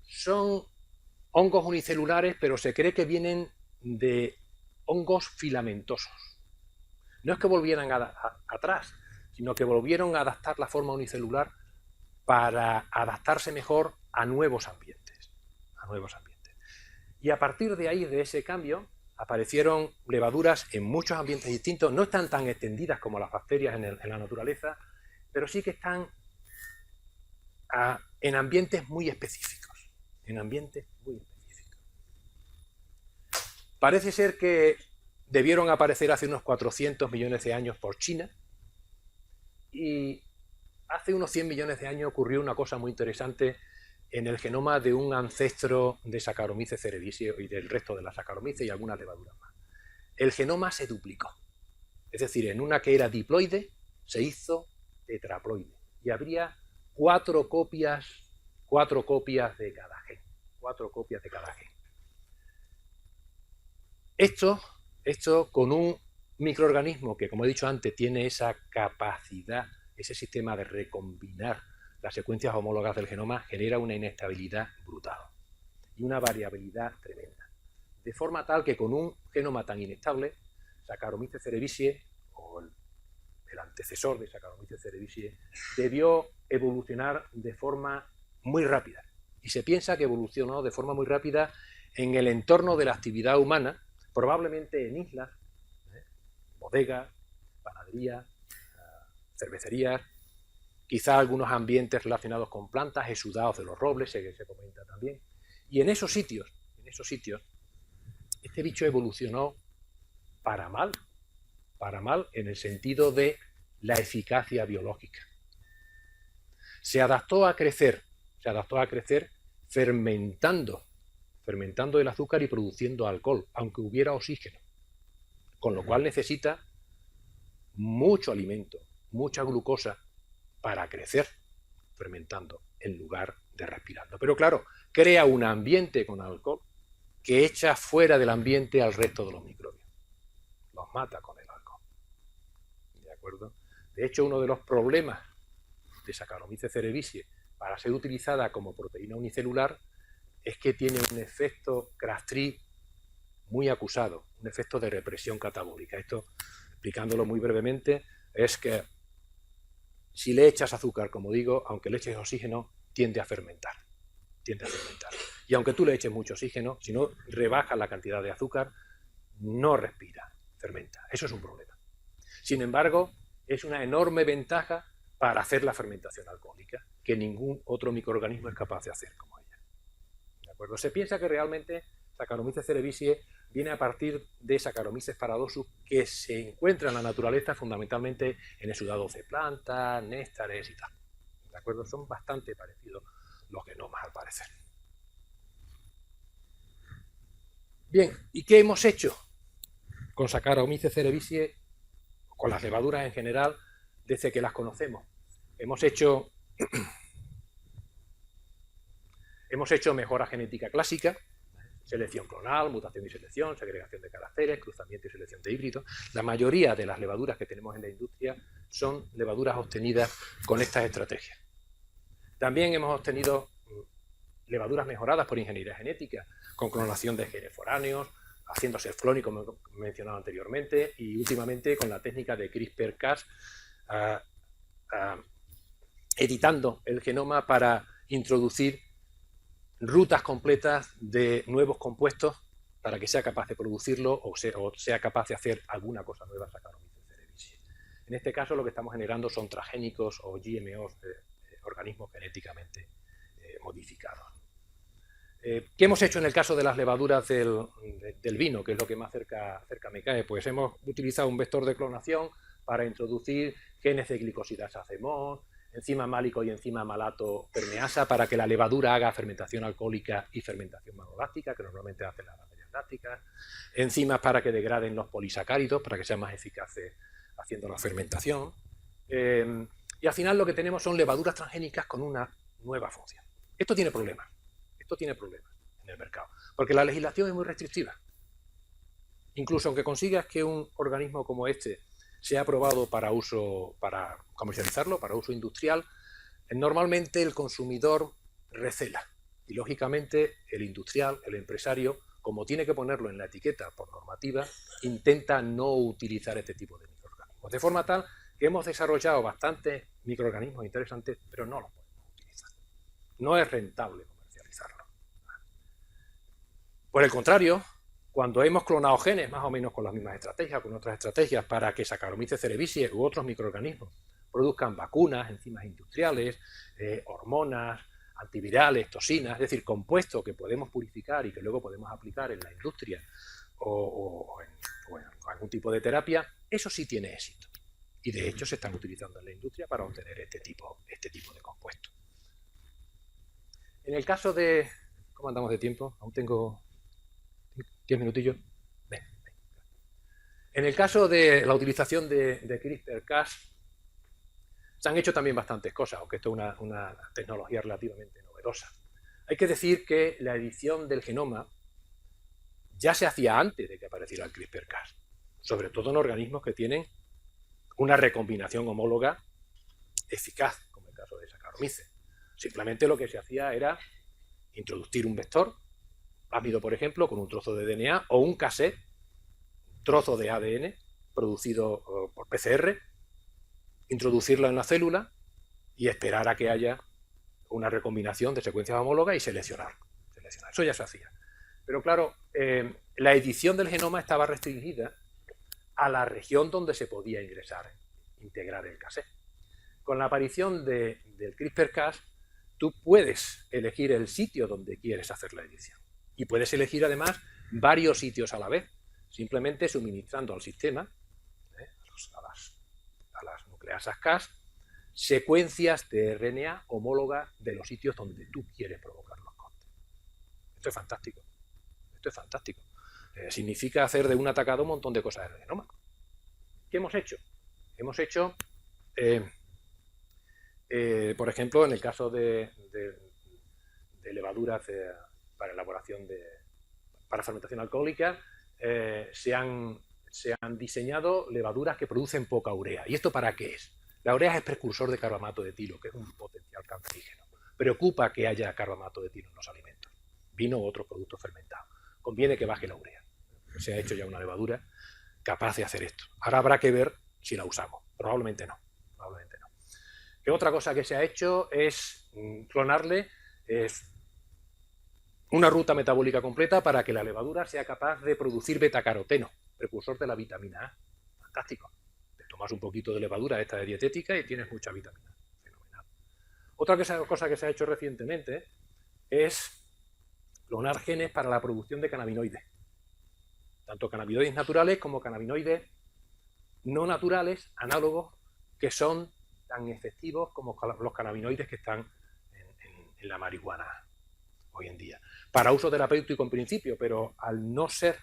Son hongos unicelulares, pero se cree que vienen de hongos filamentosos. No es que volvieran atrás, sino que volvieron a adaptar la forma unicelular para adaptarse mejor a nuevos ambientes. Y a partir de ahí, de ese cambio, aparecieron levaduras en muchos ambientes distintos. No están tan extendidas como las bacterias en la naturaleza, pero sí que están en ambientes muy específicos. Parece ser que debieron aparecer hace unos 400 millones de años por China, y hace unos 100 millones de años ocurrió una cosa muy interesante en el genoma de un ancestro de Saccharomyces cerevisiae y del resto de las Saccharomyces y algunas levaduras más. El genoma se duplicó. Es decir, en una que era diploide se hizo tetraploide. Y habría 4 copias de cada gen. 4 copias de cada gen. Esto con un microorganismo que, como he dicho antes, tiene esa capacidad, ese sistema de recombinar las secuencias homólogas del genoma, genera una inestabilidad brutal y una variabilidad tremenda. De forma tal que con un genoma tan inestable, Saccharomyces cerevisiae, o el antecesor de Saccharomyces cerevisiae, debió evolucionar de forma muy rápida. Y se piensa que evolucionó de forma muy rápida en el entorno de la actividad humana, probablemente en islas, bodegas, panaderías, cervecerías, quizá algunos ambientes relacionados con plantas, exudados de los robles, que se comenta también. Y en esos sitios, este bicho evolucionó para mal en el sentido de la eficacia biológica. Se adaptó a crecer fermentando el azúcar y produciendo alcohol, aunque hubiera oxígeno, con lo cual necesita mucho alimento, mucha glucosa para crecer fermentando en lugar de respirando. Pero claro, crea un ambiente con alcohol que echa fuera del ambiente al resto de los microbios. Los mata con el alcohol. ¿De acuerdo? De hecho, uno de los problemas de Saccharomyces cerevisiae para ser utilizada como proteína unicelular es que tiene un efecto Crabtree muy acusado, un efecto de represión catabólica. Esto, explicándolo muy brevemente, es que si le echas azúcar, como digo, aunque le eches oxígeno, tiende a fermentar. tiende a fermentar. Y aunque tú le eches mucho oxígeno, si no rebajas la cantidad de azúcar, no respira, fermenta. Eso es un problema. Sin embargo, es una enorme ventaja para hacer la fermentación alcohólica, que ningún otro microorganismo es capaz de hacer como ella. ¿De acuerdo? Se piensa que realmente Saccharomyces cerevisiae viene a partir de Saccharomyces paradoxus, que se encuentra en la naturaleza fundamentalmente en exudados de plantas, néctares y tal. ¿De acuerdo? Son bastante parecidos los genomas al parecer. Bien, ¿y qué hemos hecho con Saccharomyces cerevisiae, con las levaduras en general, desde que las conocemos? Hemos hecho mejora genética clásica, selección clonal, mutación y selección, segregación de caracteres, cruzamiento y selección de híbridos. La mayoría de las levaduras que tenemos en la industria son levaduras obtenidas con estas estrategias. También hemos obtenido levaduras mejoradas por ingeniería genética, con clonación de genes foráneos, haciendo self-cloning, como he mencionado anteriormente, y últimamente con la técnica de CRISPR-Cas, editando el genoma para introducir rutas completas de nuevos compuestos para que sea capaz de producirlo o sea capaz de hacer alguna cosa nueva Saccharomyces cerevisiae. En este caso lo que estamos generando son transgénicos o GMOs, organismos genéticamente modificados. ¿Qué hemos hecho en el caso de las levaduras del vino, que es lo que más cerca me cae? Pues hemos utilizado un vector de clonación para introducir genes de glicosidasa CMOS, enzima málico y enzima malato permeasa para que la levadura haga fermentación alcohólica y fermentación manoláctica, que normalmente hacen las bacterias lácticas, enzimas para que degraden los polisacáridos, para que sean más eficaces haciendo la fermentación. Y al final lo que tenemos son levaduras transgénicas con una nueva función. Esto tiene problemas en el mercado, porque la legislación es muy restrictiva. Incluso aunque consigas que un organismo como este sea aprobado para comercializarlo, para uso industrial, normalmente el consumidor recela. Y lógicamente el industrial, el empresario, como tiene que ponerlo en la etiqueta por normativa, intenta no utilizar este tipo de microorganismos. De forma tal que hemos desarrollado bastantes microorganismos interesantes, pero no los podemos utilizar. No es rentable comercializarlo. Por el contrario, cuando hemos clonado genes, más o menos con las mismas estrategias, con otras estrategias, para que Saccharomyces cerevisiae u otros microorganismos produzcan vacunas, enzimas industriales, hormonas, antivirales, toxinas, es decir, compuestos que podemos purificar y que luego podemos aplicar en la industria o en algún tipo de terapia, eso sí tiene éxito. Y de hecho se están utilizando en la industria para obtener este tipo de compuestos. En el caso de... ¿Cómo andamos de tiempo? Aún tengo 10 minutillos. Ven. En el caso de la utilización de CRISPR-Cas, se han hecho también bastantes cosas, aunque esto es una tecnología relativamente novedosa. Hay que decir que la edición del genoma ya se hacía antes de que apareciera el CRISPR-Cas, sobre todo en organismos que tienen una recombinación homóloga eficaz, como el caso de Saccharomyces. Simplemente lo que se hacía era introducir un vector, ácido por ejemplo, con un trozo de DNA o un cassette, un trozo de ADN producido por PCR, introducirlo en la célula y esperar a que haya una recombinación de secuencias homólogas y seleccionar. Eso ya se hacía. Pero claro, la edición del genoma estaba restringida a la región donde se podía integrar el cassette. Con la aparición del CRISPR-Cas, tú puedes elegir el sitio donde quieres hacer la edición. Y puedes elegir además varios sitios a la vez, simplemente suministrando al sistema, a las nucleasas Cas, secuencias de RNA homólogas de los sitios donde tú quieres provocar los cortes. Esto es fantástico. Significa hacer de una tacada un montón de cosas en el genoma. ¿Qué hemos hecho? Hemos hecho, por ejemplo, en el caso de levaduras para elaboración para fermentación alcohólica, se han diseñado levaduras que producen poca urea. ¿Y esto para qué es? La urea es precursor de carbamato de etilo, que es un potencial cancerígeno. Preocupa que haya carbamato de etilo en los alimentos, vino u otros productos fermentados. Conviene que baje la urea. Se ha hecho ya una levadura capaz de hacer esto. Ahora habrá que ver si la usamos. Probablemente no. ¿Qué otra cosa que se ha hecho es clonarle una ruta metabólica completa para que la levadura sea capaz de producir betacaroteno, precursor de la vitamina A. Fantástico. Te tomas un poquito de levadura esta de dietética y tienes mucha vitamina. Fenomenal. Otra cosa que se ha hecho recientemente es clonar genes para la producción de cannabinoides. Tanto cannabinoides naturales como cannabinoides no naturales, análogos, que son tan efectivos como los cannabinoides que están en la marihuana hoy en día. Para uso terapéutico en principio, pero al no ser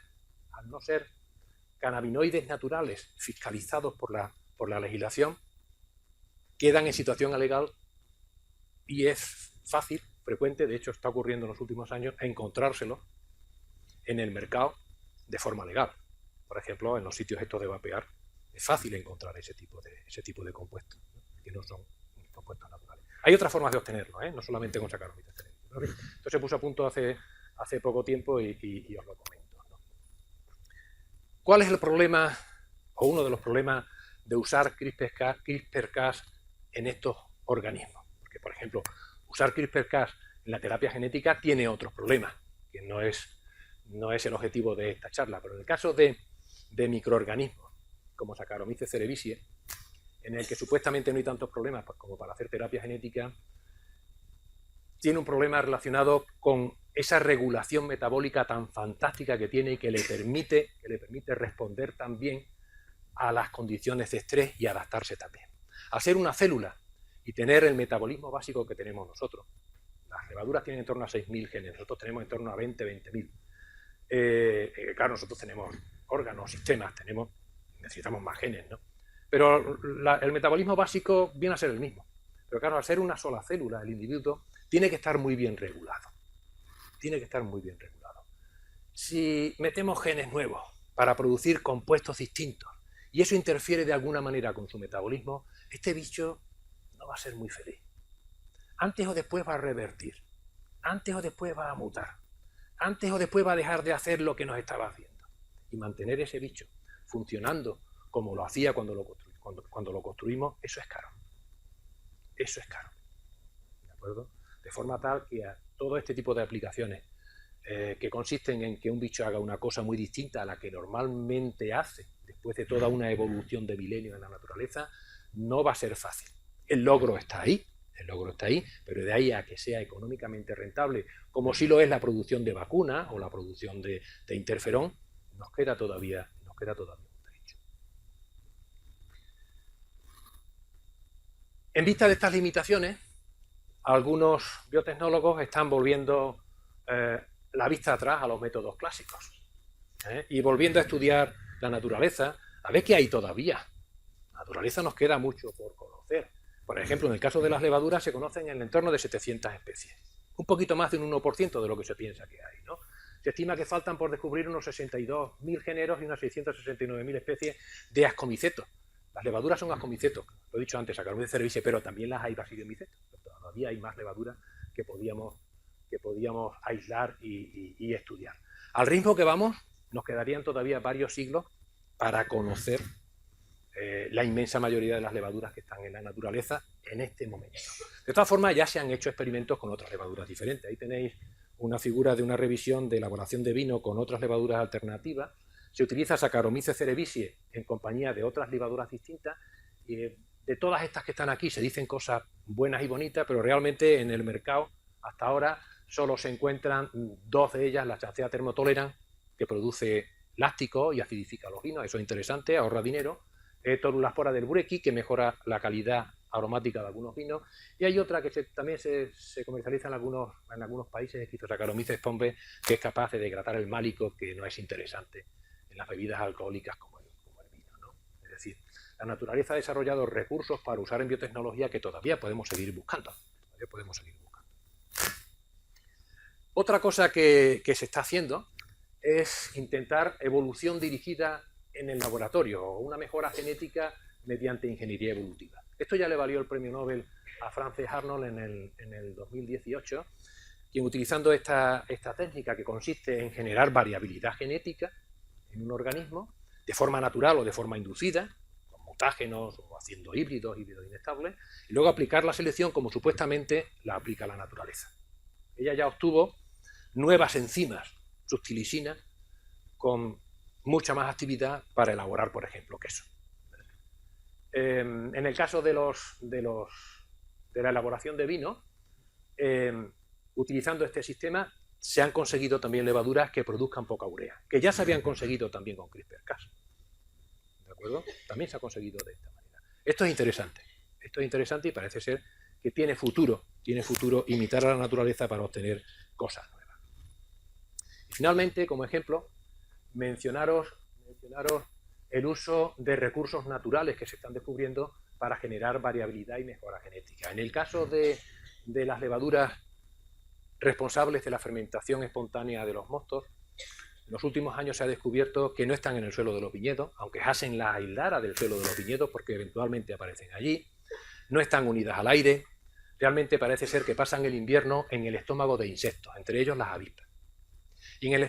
cannabinoides naturales fiscalizados por la legislación, quedan en situación alegal y es fácil, frecuente, de hecho está ocurriendo en los últimos años, encontrárselos en el mercado de forma legal. Por ejemplo, en los sitios estos de vapear, es fácil encontrar ese tipo de compuestos, ¿no? Que no son compuestos naturales. Hay otras formas de obtenerlo, no solamente con Saccharomyces cerevisiae. Esto se puso a punto hace poco tiempo y os lo comento, ¿no? ¿Cuál es el problema, o uno de los problemas, de usar CRISPR-Cas en estos organismos? Porque, por ejemplo, usar CRISPR-Cas en la terapia genética tiene otros problemas, que no es el objetivo de esta charla, pero en el caso de microorganismos, como Saccharomyces cerevisiae, en el que supuestamente no hay tantos problemas como para hacer terapia genética, tiene un problema relacionado con esa regulación metabólica tan fantástica que tiene y que le permite responder también a las condiciones de estrés y adaptarse también. Al ser una célula y tener el metabolismo básico que tenemos nosotros, las levaduras tienen en torno a 6.000 genes, nosotros tenemos en torno a 20.000. Claro, nosotros tenemos órganos, sistemas, necesitamos más genes, ¿no? Pero el metabolismo básico viene a ser el mismo. Pero claro, al ser una sola célula, el individuo tiene que estar muy bien regulado. Tiene que estar muy bien regulado. Si metemos genes nuevos para producir compuestos distintos y eso interfiere de alguna manera con su metabolismo, este bicho no va a ser muy feliz. Antes o después va a revertir. Antes o después va a mutar. Antes o después va a dejar de hacer lo que nos estaba haciendo. Y mantener ese bicho funcionando como lo hacía cuando lo construimos, eso es caro. Eso es caro. ¿De acuerdo? De forma tal que a todo este tipo de aplicaciones que consisten en que un bicho haga una cosa muy distinta a la que normalmente hace después de toda una evolución de milenios en la naturaleza, no va a ser fácil. El logro está ahí, pero de ahí a que sea económicamente rentable, como sí lo es la producción de vacunas o la producción de interferón, nos queda todavía un trecho. En vista de estas limitaciones, algunos biotecnólogos están volviendo la vista atrás a los métodos clásicos y volviendo a estudiar la naturaleza, a ver qué hay todavía. La naturaleza nos queda mucho por conocer. Por ejemplo, en el caso de las levaduras se conocen en el entorno de 700 especies. Un poquito más de un 1% de lo que se piensa que hay, ¿no? Se estima que faltan por descubrir unos 62.000 géneros y unas 669.000 especies de ascomicetos. Las levaduras son ascomicetos, lo he dicho antes, Saccharomyces cerevisiae, pero también las hay basidiomycetos. Todavía hay más levaduras que podíamos aislar y estudiar. Al ritmo que vamos, nos quedarían todavía varios siglos para conocer la inmensa mayoría de las levaduras que están en la naturaleza en este momento. De todas formas, ya se han hecho experimentos con otras levaduras diferentes. Ahí tenéis una figura de una revisión de elaboración de vino con otras levaduras alternativas. Se utiliza Saccharomyces cerevisiae en compañía de otras levaduras distintas. Y de todas estas que están aquí se dicen cosas buenas y bonitas, pero realmente en el mercado hasta ahora solo se encuentran dos de ellas, la Chancea thermotolerans, que produce láctico y acidifica los vinos, eso es interesante, ahorra dinero. Torulaspora del Bureki, que mejora la calidad aromática de algunos vinos, y hay otra que también se comercializa en algunos países, Saccharomyces pombe, que es capaz de degradar el málico, que no es interesante en las bebidas alcohólicas como el vino, ¿no? Es decir, la naturaleza ha desarrollado recursos para usar en biotecnología que todavía podemos seguir buscando. Otra cosa que se está haciendo es intentar evolución dirigida en el laboratorio o una mejora genética mediante ingeniería evolutiva. Esto ya le valió el premio Nobel a Frances Arnold en el 2018, quien utilizando esta técnica que consiste en generar variabilidad genética en un organismo de forma natural o de forma inducida, con mutágenos o haciendo híbridos inestables, y luego aplicar la selección como supuestamente la aplica la naturaleza. Ella ya obtuvo nuevas enzimas suctilicinas con mucha más actividad para elaborar, por ejemplo, queso. En el caso de la elaboración de vino, utilizando este sistema se han conseguido también levaduras que produzcan poca urea, que ya se habían conseguido también con CRISPR-Cas. ¿De acuerdo? También se ha conseguido de esta manera. Esto es interesante y parece ser que tiene futuro imitar a la naturaleza para obtener cosas nuevas. Y finalmente, como ejemplo, mencionaros el uso de recursos naturales que se están descubriendo para generar variabilidad y mejora genética. En el caso de las levaduras responsables de la fermentación espontánea de los mostos, en los últimos años se ha descubierto que no están en el suelo de los viñedos, aunque hacen la aislada del suelo de los viñedos porque eventualmente aparecen allí, no están unidas al aire, realmente parece ser que pasan el invierno en el estómago de insectos, entre ellos las avispas. Y en el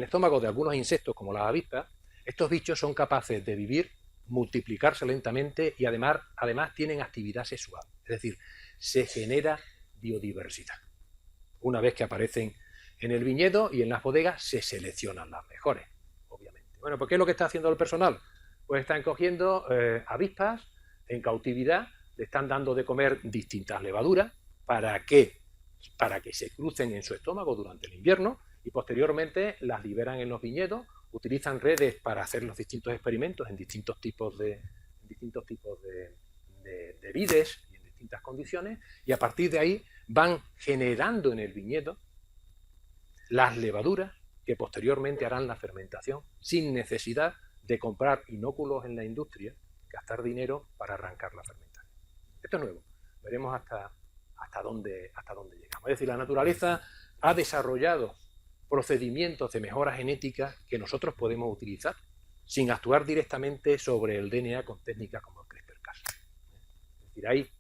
estómago de algunos insectos, como las avispas, estos bichos son capaces de vivir, multiplicarse lentamente y además tienen actividad sexual. Es decir, se genera biodiversidad. Una vez que aparecen en el viñedo y en las bodegas, se seleccionan las mejores, obviamente. Bueno, pues ¿qué es lo que está haciendo el personal? Pues están cogiendo avispas en cautividad, le están dando de comer distintas levaduras para que se crucen en su estómago durante el invierno y posteriormente las liberan en los viñedos, utilizan redes para hacer los distintos experimentos en distintos tipos de vides y en distintas condiciones, y a partir de ahí van generando en el viñedo las levaduras que posteriormente harán la fermentación sin necesidad de comprar inóculos en la industria, gastar dinero para arrancar la fermentación. Esto es nuevo, veremos hasta dónde llegamos. Es decir, la naturaleza ha desarrollado procedimientos de mejora genética que nosotros podemos utilizar sin actuar directamente sobre el DNA con técnicas como el CRISPR-Cas. Es decir, hay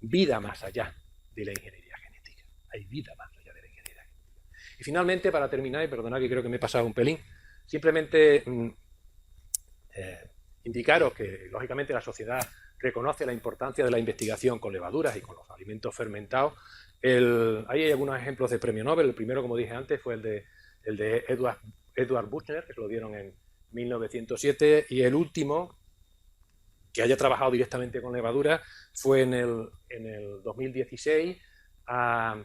vida más allá de la ingeniería genética. Hay vida más allá de la ingeniería genética. Y finalmente, para terminar, y perdonad que creo que me he pasado un pelín, simplemente indicaros que, lógicamente, la sociedad reconoce la importancia de la investigación con levaduras y con los alimentos fermentados. Ahí hay algunos ejemplos de premio Nobel. El primero, como dije antes, fue el de Edward Buchner, que se lo dieron en 1907, y el último que haya trabajado directamente con levaduras fue en el 2016 a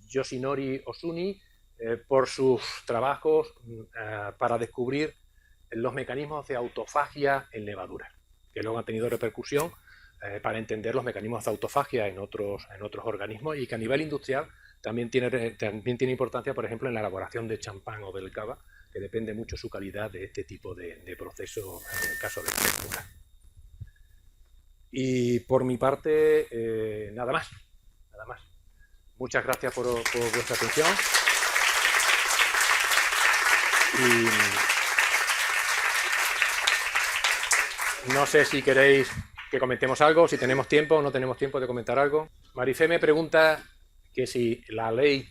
Yoshinori Osuni por sus trabajos para descubrir los mecanismos de autofagia en levaduras, que luego han tenido repercusión para entender los mecanismos de autofagia en otros organismos, y que a nivel industrial también tiene importancia, por ejemplo, en la elaboración de champán o del cava, que depende mucho su calidad de este tipo de proceso en el caso de la textura. Y por mi parte, nada más. Muchas gracias por vuestra atención. Y no sé si queréis que comentemos algo, si tenemos tiempo o no tenemos tiempo de comentar algo. Marifé me pregunta que si la ley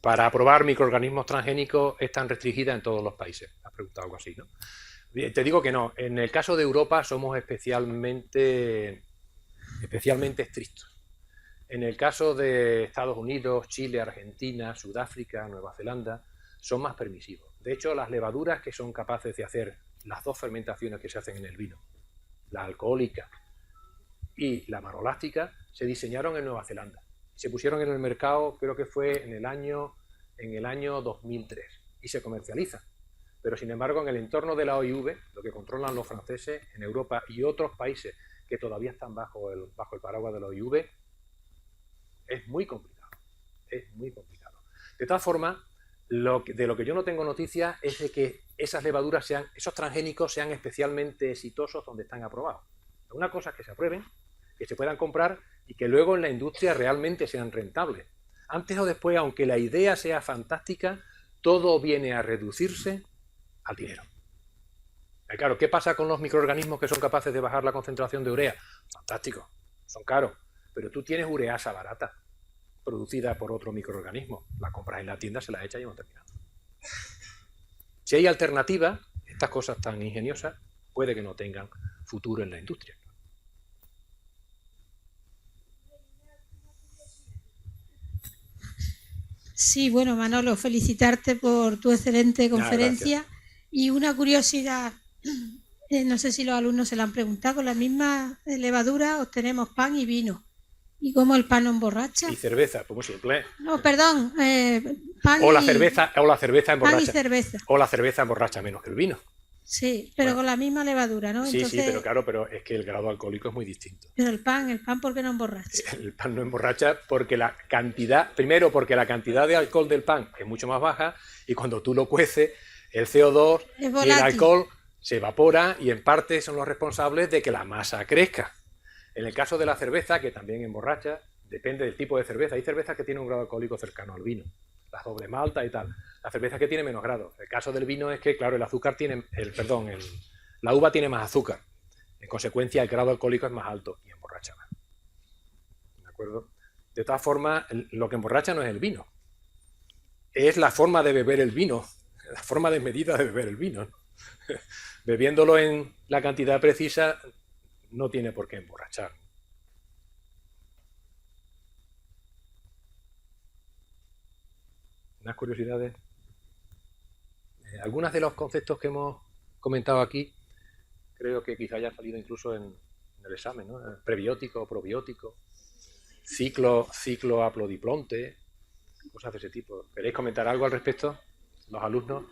para aprobar microorganismos transgénicos es tan restringida en todos los países. Has preguntado algo así, ¿no? Te digo que no. En el caso de Europa somos especialmente estrictos. En el caso de Estados Unidos, Chile, Argentina, Sudáfrica, Nueva Zelanda, son más permisivos. De hecho, las levaduras que son capaces de hacer las dos fermentaciones que se hacen en el vino, la alcohólica y la maloláctica, se diseñaron en Nueva Zelanda. Se pusieron en el mercado, creo que fue en el año 2003, y se comercializan. Pero, sin embargo, en el entorno de la OIV, lo que controlan los franceses en Europa y otros países que todavía están bajo el paraguas de la OIV, es muy complicado. De todas formas, de lo que yo no tengo noticia es de que esas levaduras esos transgénicos sean especialmente exitosos donde están aprobados. Una cosa es que se aprueben, que se puedan comprar y que luego en la industria realmente sean rentables. Antes o después, aunque la idea sea fantástica, todo viene a reducirse al dinero. Y claro, ¿qué pasa con los microorganismos que son capaces de bajar la concentración de urea? Fantástico, son caros, pero tú tienes ureasa barata, producida por otro microorganismo. La compras en la tienda, se la echas y hemos terminado. Si hay alternativas, estas cosas tan ingeniosas puede que no tengan futuro en la industria. Sí, bueno, Manolo, felicitarte por tu excelente conferencia. Y una curiosidad, no sé si los alumnos se la han preguntado, con la misma levadura obtenemos pan y vino. ¿Y cómo el pan no emborracha? Y cerveza, pues muy simple. No, perdón, pan O la y... cerveza emborracha. Pan y cerveza. O la cerveza emborracha menos que el vino. Sí, pero con la misma levadura, ¿no? Sí, Entonces, sí, pero claro, pero es que el grado alcohólico es muy distinto. Pero el pan, ¿por qué no emborracha? El pan no emborracha porque primero porque la cantidad de alcohol del pan es mucho más baja y cuando tú lo cueces, el CO2 y el alcohol se evapora y en parte son los responsables de que la masa crezca. En el caso de la cerveza, que también emborracha, depende del tipo de cerveza. Hay cervezas que tienen un grado alcohólico cercano al vino, las doble malta y tal. La cerveza que tiene menos grado. El caso del vino es que, claro, la uva tiene más azúcar. En consecuencia, el grado alcohólico es más alto y emborracha más. ¿De acuerdo? De todas formas, lo que emborracha no es el vino. Es la forma de beber el vino, la forma desmedida de beber el vino. Bebiéndolo en la cantidad precisa no tiene por qué emborrachar. Unas curiosidades. Algunos de los conceptos que hemos comentado aquí creo que quizá haya salido incluso en el examen, ¿no? Prebiótico, probiótico, ciclo haplodiplonte, cosas de ese tipo. ¿Queréis comentar algo al respecto, los alumnos?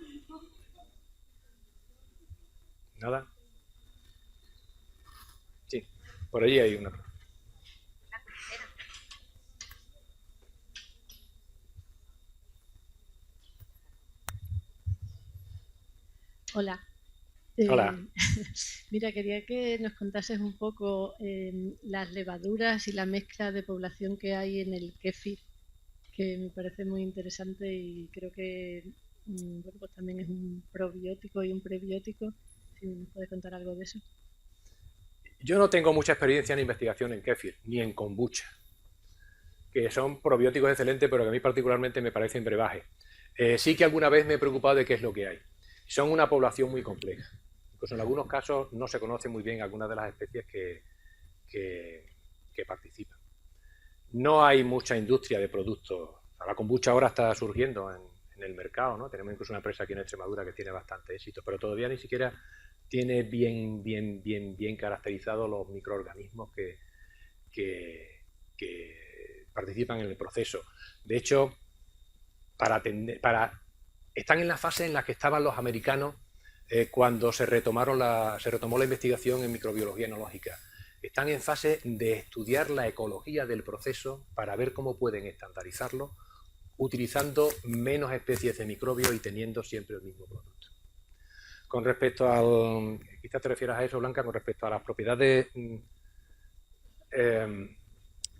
¿Nada? Sí, por allí hay una. Hola. Hola. Mira, quería que nos contases un poco las levaduras y la mezcla de población que hay en el kéfir, que me parece muy interesante y creo que bueno, pues también es un probiótico y un prebiótico. Si nos puedes contar algo de eso. Yo no tengo mucha experiencia en investigación en kéfir, ni en kombucha, que son probióticos excelentes, pero que a mí particularmente me parecen brebajes. Sí que alguna vez me he preocupado de qué es lo que hay. Son una población muy compleja. Incluso en algunos casos no se conoce muy bien algunas de las especies que participan. No hay mucha industria de productos. La kombucha ahora está surgiendo en el mercado, ¿no? Tenemos incluso una empresa aquí en Extremadura que tiene bastante éxito, pero todavía ni siquiera tiene bien caracterizados los microorganismos que participan en el proceso. De hecho, están en la fase en la que estaban los americanos cuando se retomó la investigación en microbiología enológica. Están en fase de estudiar la ecología del proceso para ver cómo pueden estandarizarlo utilizando menos especies de microbios y teniendo siempre el mismo producto. Con respecto quizás te refieras a eso, Blanca, con respecto a las propiedades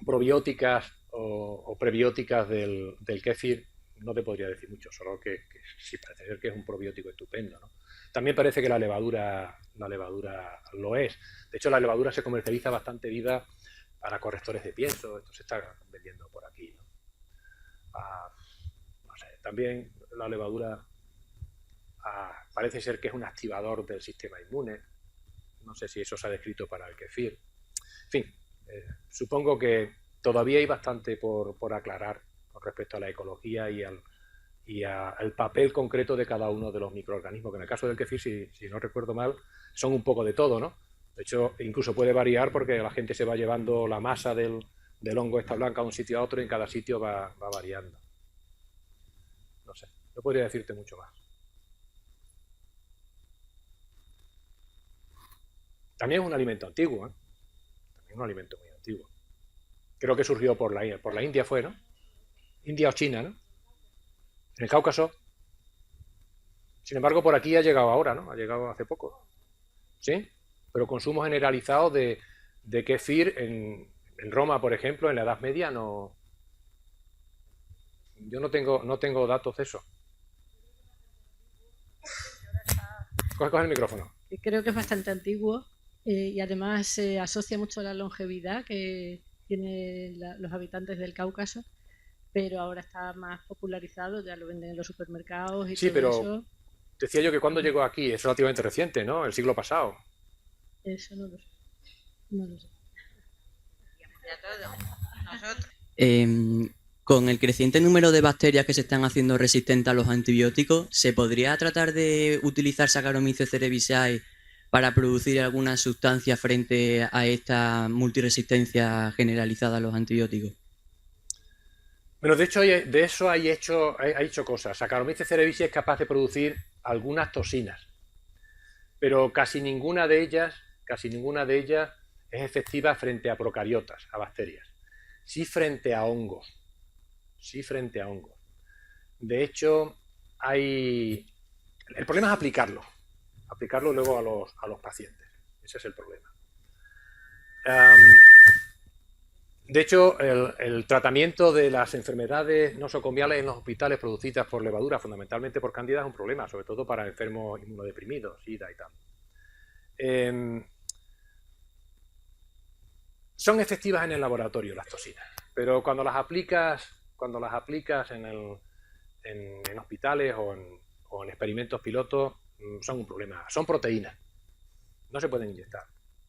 probióticas o prebióticas del kéfir, no te podría decir mucho, solo que sí parece ser que es un probiótico estupendo, ¿no? También parece que la levadura lo es. De hecho, la levadura se comercializa bastante viva para correctores de pienso. Esto se está vendiendo por aquí, ¿no? No sé, también la levadura parece ser que es un activador del sistema inmune. No sé si eso se ha descrito para el kéfir. En fin, supongo que todavía hay bastante por aclarar con respecto a la ecología y al papel concreto de cada uno de los microorganismos, que en el caso del kéfir, si no recuerdo mal, son un poco de todo, ¿no? De hecho, incluso puede variar porque la gente se va llevando la masa del hongo esta blanca de un sitio a otro y en cada sitio va variando. No sé, no podría decirte mucho más. También es un alimento antiguo, ¿eh? También es un alimento muy antiguo. Creo que surgió por la India fue, ¿no? India o China, ¿no? En el Cáucaso. Sin embargo, por aquí ha llegado ahora, ¿no? Ha llegado hace poco. ¿Sí? Pero consumo generalizado de kéfir en Roma, por ejemplo, en la Edad Media, no. Yo no tengo datos de eso. Coge el micrófono. Creo que es bastante antiguo y además se asocia mucho a la longevidad que tienen los habitantes del Cáucaso, pero ahora está más popularizado, ya lo venden en los supermercados y sí, todo pero eso. Decía yo que cuando llegó aquí es relativamente reciente, ¿no? El siglo pasado. Eso no lo sé. No lo sé. Con el creciente número de bacterias que se están haciendo resistentes a los antibióticos, ¿se podría tratar de utilizar Saccharomyces cerevisiae para producir alguna sustancia frente a esta multiresistencia generalizada a los antibióticos? Bueno, de hecho, de eso ha hecho cosas. Saccharomyces cerevisiae es capaz de producir algunas toxinas, pero casi ninguna de ellas es efectiva frente a procariotas, a bacterias. Sí frente a hongos. De hecho, el problema es aplicarlo luego a los pacientes. Ese es el problema. De hecho, el tratamiento de las enfermedades nosocomiales en los hospitales producidas por levadura, fundamentalmente por cándida, es un problema, sobre todo para enfermos inmunodeprimidos, SIDA y tal. Son efectivas en el laboratorio las toxinas, pero cuando las aplicas en hospitales o en experimentos pilotos, son un problema. Son proteínas, no se pueden inyectar.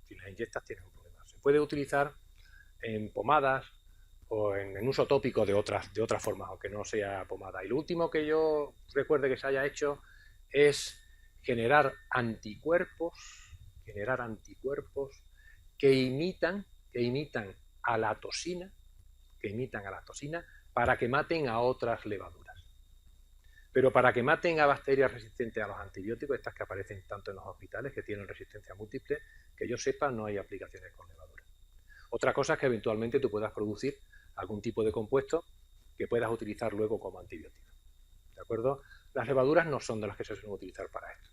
Si las inyectas tienes un problema. Se puede utilizar en pomadas o en uso tópico de otras formas, aunque no sea pomada. Y lo último que yo recuerde que se haya hecho es generar anticuerpos que imitan a la toxina, para que maten a otras levaduras. Pero para que maten a bacterias resistentes a los antibióticos, estas que aparecen tanto en los hospitales, que tienen resistencia múltiple, que yo sepa, no hay aplicaciones con levadura. Otra cosa es que eventualmente tú puedas producir algún tipo de compuesto que puedas utilizar luego como antibiótico. ¿De acuerdo? Las levaduras no son de las que se suelen utilizar para esto.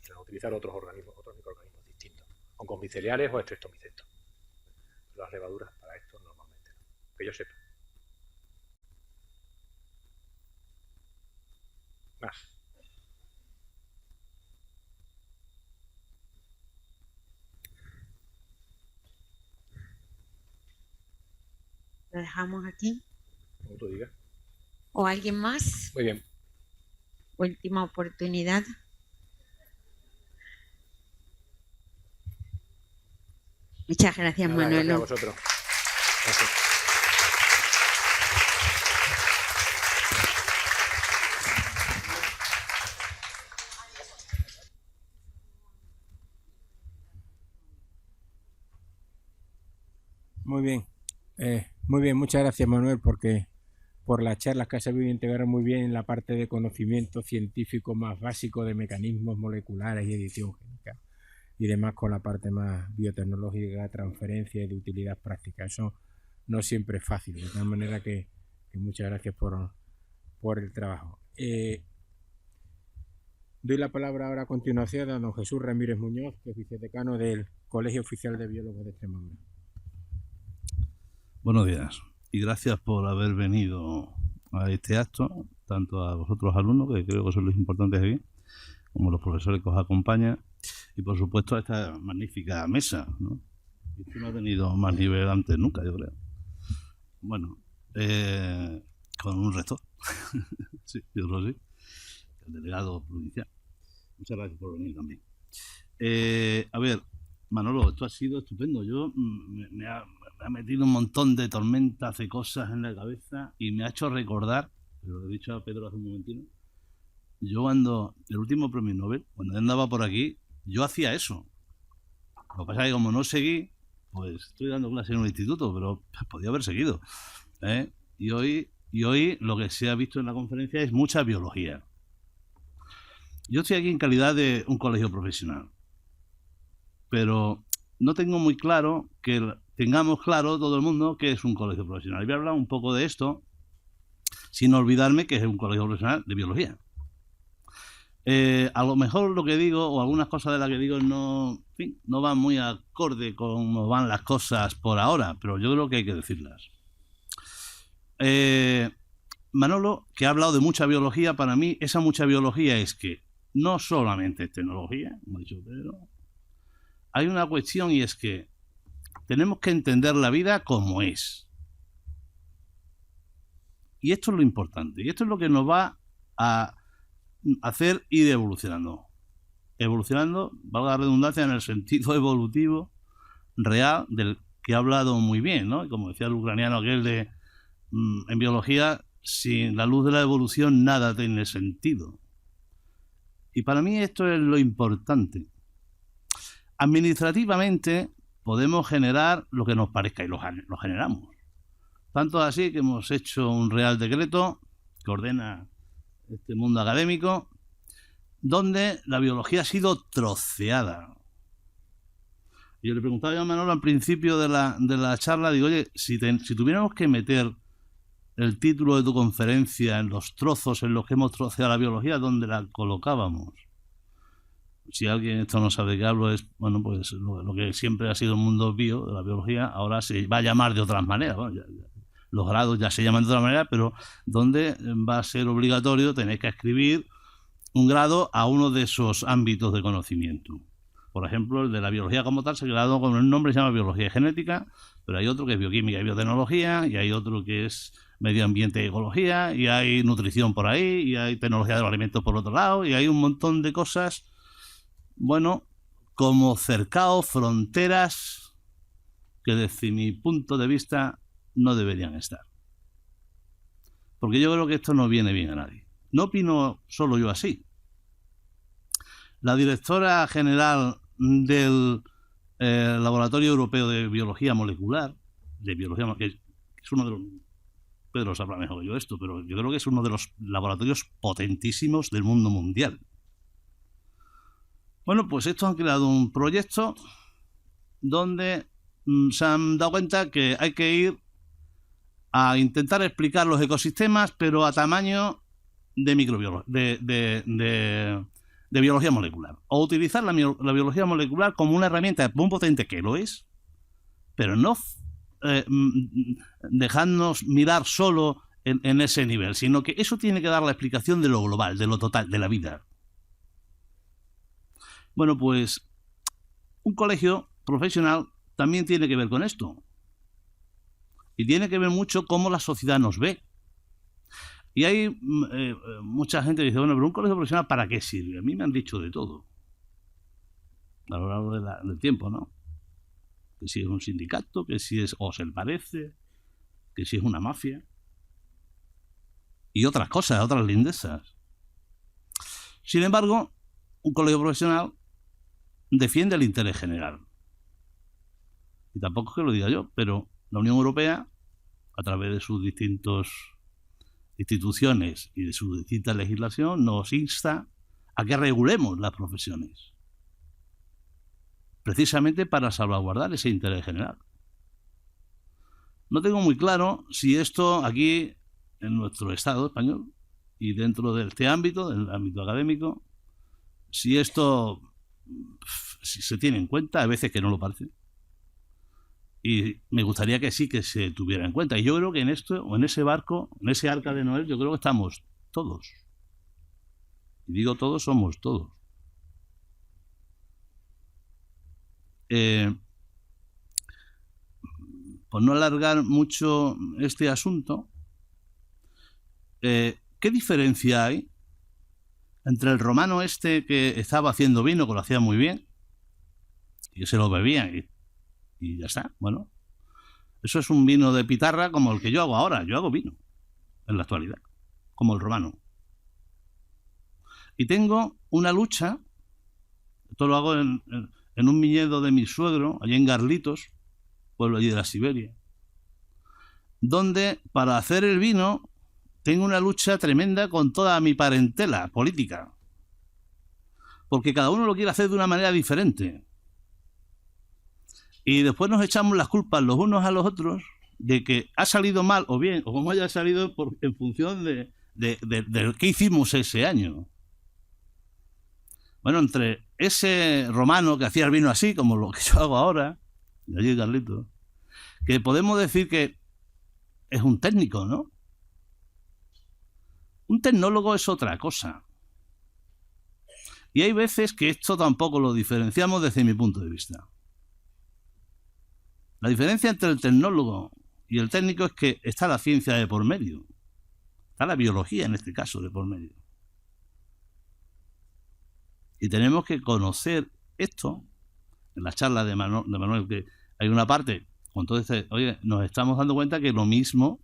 Se suelen utilizar otros microorganismos distintos, oncomiceliares o streptomicetos. Las levaduras para esto normalmente no, que yo sepa. Más. Lo dejamos aquí. Como tú digas. ¿O alguien más? Muy bien. Última oportunidad. Muchas gracias, Nada, Manolo. gracias a vosotros. Gracias. Muy bien, muchas gracias, Manuel, por las charlas que has sabido integrar muy bien en la parte de conocimiento científico más básico de mecanismos moleculares y edición génica y demás, con la parte más biotecnológica, transferencia y de utilidad práctica. Eso no siempre es fácil, de tal manera que muchas gracias por el trabajo. Doy la palabra ahora a continuación a don Jesús Ramírez Muñoz, que es vicedecano del Colegio Oficial de Biólogos de Extremadura. Buenos días y gracias por haber venido a este acto, tanto a vosotros alumnos, que creo que son los importantes aquí, como los profesores que os acompañan, y por supuesto a esta magnífica mesa, ¿no? Esto no ha tenido más nivel antes nunca, yo creo. Bueno, con un rector, sí, yo creo que sí, el delegado provincial. Muchas gracias por venir también. A ver, Manolo, esto ha sido estupendo. Yo me ha metido un montón de tormentas, de cosas en la cabeza y me ha hecho recordar, lo he dicho a Pedro hace un momentino, yo cuando el último premio Nobel, cuando andaba por aquí, yo hacía eso. Lo que pasa es que como no seguí, pues estoy dando clases en un instituto, pero podía haber seguido, ¿eh? Y hoy lo que se ha visto en la conferencia es mucha biología. Yo estoy aquí en calidad de un colegio profesional, pero no tengo muy claro que tengamos claro todo el mundo que es un colegio profesional. Y voy a hablar un poco de esto, sin olvidarme que es un colegio profesional de biología. A lo mejor lo que digo, o algunas cosas de las que digo, no van muy acorde con cómo van las cosas por ahora, pero yo creo que hay que decirlas. Manolo, que ha hablado de mucha biología, para mí esa mucha biología es que no solamente es tecnología, como ha dicho Pedro, hay una cuestión y es que tenemos que entender la vida como es. Y esto es lo importante. Y esto es lo que nos va a hacer ir evolucionando. Evolucionando, valga la redundancia, en el sentido evolutivo real del que ha hablado muy bien, ¿no? Y como decía el ucraniano aquel en biología, sin la luz de la evolución, nada tiene sentido. Y para mí esto es lo importante. Administrativamente podemos generar lo que nos parezca y lo generamos. Tanto así que hemos hecho un Real Decreto que ordena este mundo académico, donde la biología ha sido troceada. Yo le preguntaba yo a Manolo al principio de la charla, digo, oye, si tuviéramos que meter el título de tu conferencia en los trozos en los que hemos troceado la biología, ¿dónde la colocábamos? Si alguien esto no sabe de qué hablo, es bueno, pues lo que siempre ha sido el mundo bio de la biología, ahora se va a llamar de otras maneras. Bueno, los grados ya se llaman de otra manera, pero donde va a ser obligatorio tener que escribir un grado a uno de esos ámbitos de conocimiento. Por ejemplo, el de la biología como tal se ha quedado con el nombre, se llama biología genética, pero hay otro que es bioquímica y biotecnología, y hay otro que es medio ambiente y ecología, y hay nutrición por ahí, y hay tecnología de los alimentos por otro lado, y hay un montón de cosas, bueno, como cercados, fronteras, que desde mi punto de vista no deberían estar. Porque yo creo que esto no viene bien a nadie. No opino solo yo así. La directora general del Laboratorio Europeo de Biología Molecular, que es uno de los... Pedro sabrá mejor que yo esto, pero yo creo que es uno de los laboratorios potentísimos del mundo mundial. Bueno, pues estos han creado un proyecto donde se han dado cuenta que hay que ir a intentar explicar los ecosistemas, pero a tamaño de de biología molecular. O utilizar la biología molecular como una herramienta muy potente, que lo es, pero no dejarnos mirar solo en ese nivel, sino que eso tiene que dar la explicación de lo global, de lo total, de la vida. Bueno, pues un colegio profesional también tiene que ver con esto. Y tiene que ver mucho cómo la sociedad nos ve. Y hay mucha gente que dice, bueno, pero un colegio profesional, ¿para qué sirve? A mí me han dicho de todo a lo largo del tiempo, ¿no? Que si es un sindicato, que si es o se le parece, que si es una mafia. Y otras cosas, otras lindezas. Sin embargo, un colegio profesional defiende el interés general. Y tampoco es que lo diga yo, pero la Unión Europea, a través de sus distintas instituciones y de su distinta legislación, nos insta a que regulemos las profesiones, precisamente para salvaguardar ese interés general. No tengo muy claro si esto aquí, en nuestro Estado español, y dentro de este ámbito, del ámbito académico, si esto si se tiene en cuenta, a veces que no lo parece. Y me gustaría que sí que se tuviera en cuenta. Y yo creo que en esto, o en ese barco, en ese arca de Noé, yo creo que estamos todos. Y digo todos, somos todos. Por no alargar mucho este asunto, ¿qué diferencia hay entre el romano este que estaba haciendo vino, que lo hacía muy bien, y se lo bebía y ya está? Bueno, eso es un vino de pitarra como el que yo hago ahora. Yo hago vino en la actualidad, como el romano. Y tengo una lucha, esto lo hago en un viñedo de mi suegro, allí en Garlitos, pueblo allí de la Siberia, donde para hacer el vino tengo una lucha tremenda con toda mi parentela política, porque cada uno lo quiere hacer de una manera diferente. Y después nos echamos las culpas los unos a los otros de que ha salido mal o bien, o como haya salido en función de qué hicimos ese año. Bueno, entre ese romano que hacía el vino así, como lo que yo hago ahora, de allí Carlitos, que podemos decir que es un técnico, ¿no? Un tecnólogo es otra cosa. Y hay veces que esto tampoco lo diferenciamos desde mi punto de vista. La diferencia entre el tecnólogo y el técnico es que está la ciencia de por medio. Está la biología, en este caso, de por medio. Y tenemos que conocer esto. En la charla de Manuel, que hay una parte, con todo este, oye, nos estamos dando cuenta que lo mismo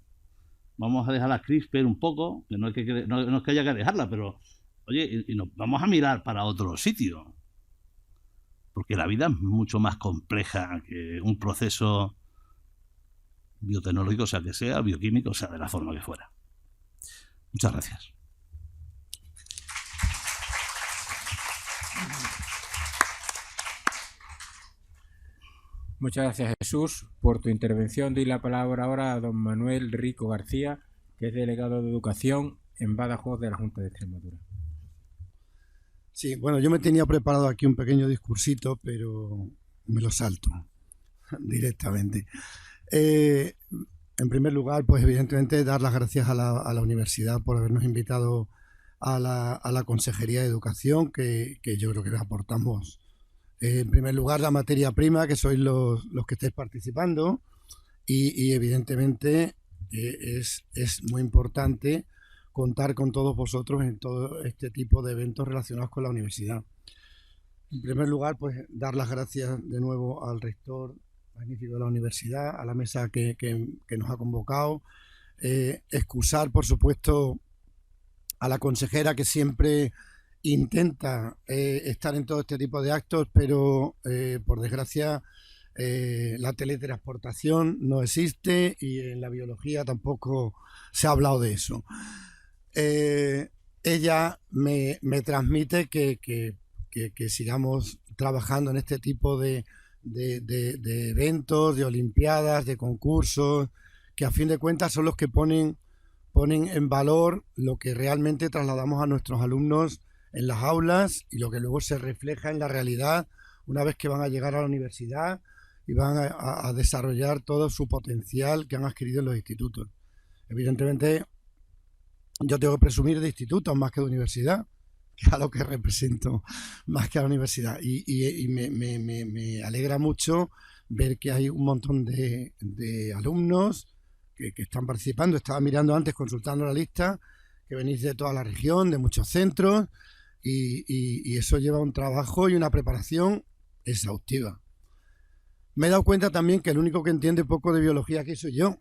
vamos a dejar la CRISPR un poco, que no es que haya que dejarla, pero oye, y nos vamos a mirar para otro sitio. Porque la vida es mucho más compleja que un proceso biotecnológico, sea que sea, bioquímico, sea de la forma que fuera. Muchas gracias. Muchas gracias, Jesús, por tu intervención. Doy la palabra ahora a don Manuel Rico García, que es delegado de Educación en Badajoz de la Junta de Extremadura. Sí, bueno, yo me tenía preparado aquí un pequeño discursito, pero me lo salto directamente. En primer lugar, pues evidentemente dar las gracias a la universidad por habernos invitado a la Consejería de Educación, que yo creo que les aportamos, en primer lugar, la materia prima, que sois los que estáis participando, y evidentemente es muy importante contar con todos vosotros en todo este tipo de eventos relacionados con la universidad. En primer lugar, pues dar las gracias de nuevo al rector magnífico de la universidad, a la mesa que nos ha convocado, excusar, por supuesto, a la consejera, que siempre intenta estar en todo este tipo de actos, pero por desgracia la teletransportación no existe y en la biología tampoco se ha hablado de eso. Ella me transmite que sigamos trabajando en este tipo de eventos, de olimpiadas, de concursos, que a fin de cuentas son los que ponen en valor lo que realmente trasladamos a nuestros alumnos en las aulas y lo que luego se refleja en la realidad una vez que van a llegar a la universidad y van a desarrollar todo su potencial que han adquirido en los institutos. Evidentemente, yo tengo que presumir de institutos más que de universidad, que es a lo que represento más que a la universidad. Y me alegra mucho ver que hay un montón de alumnos que están participando. Estaba mirando antes, consultando la lista, que venís de toda la región, de muchos centros, y eso lleva un trabajo y una preparación exhaustiva. Me he dado cuenta también que el único que entiende poco de biología aquí soy yo.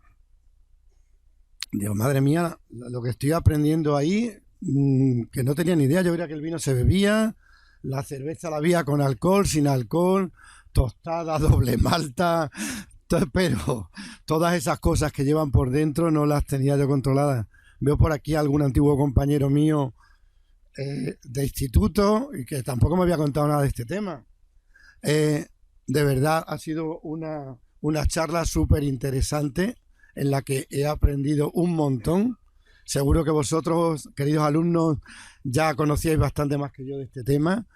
Digo, madre mía, lo que estoy aprendiendo ahí, que no tenía ni idea. Yo creía que el vino se bebía, la cerveza la había con alcohol, sin alcohol, tostada, doble malta, pero todas esas cosas que llevan por dentro no las tenía yo controladas. Veo por aquí a algún antiguo compañero mío de instituto y que tampoco me había contado nada de este tema. De verdad ha sido una charla súper interesante en la que he aprendido un montón. Seguro que vosotros, queridos alumnos, ya conocíais bastante más que yo de este tema.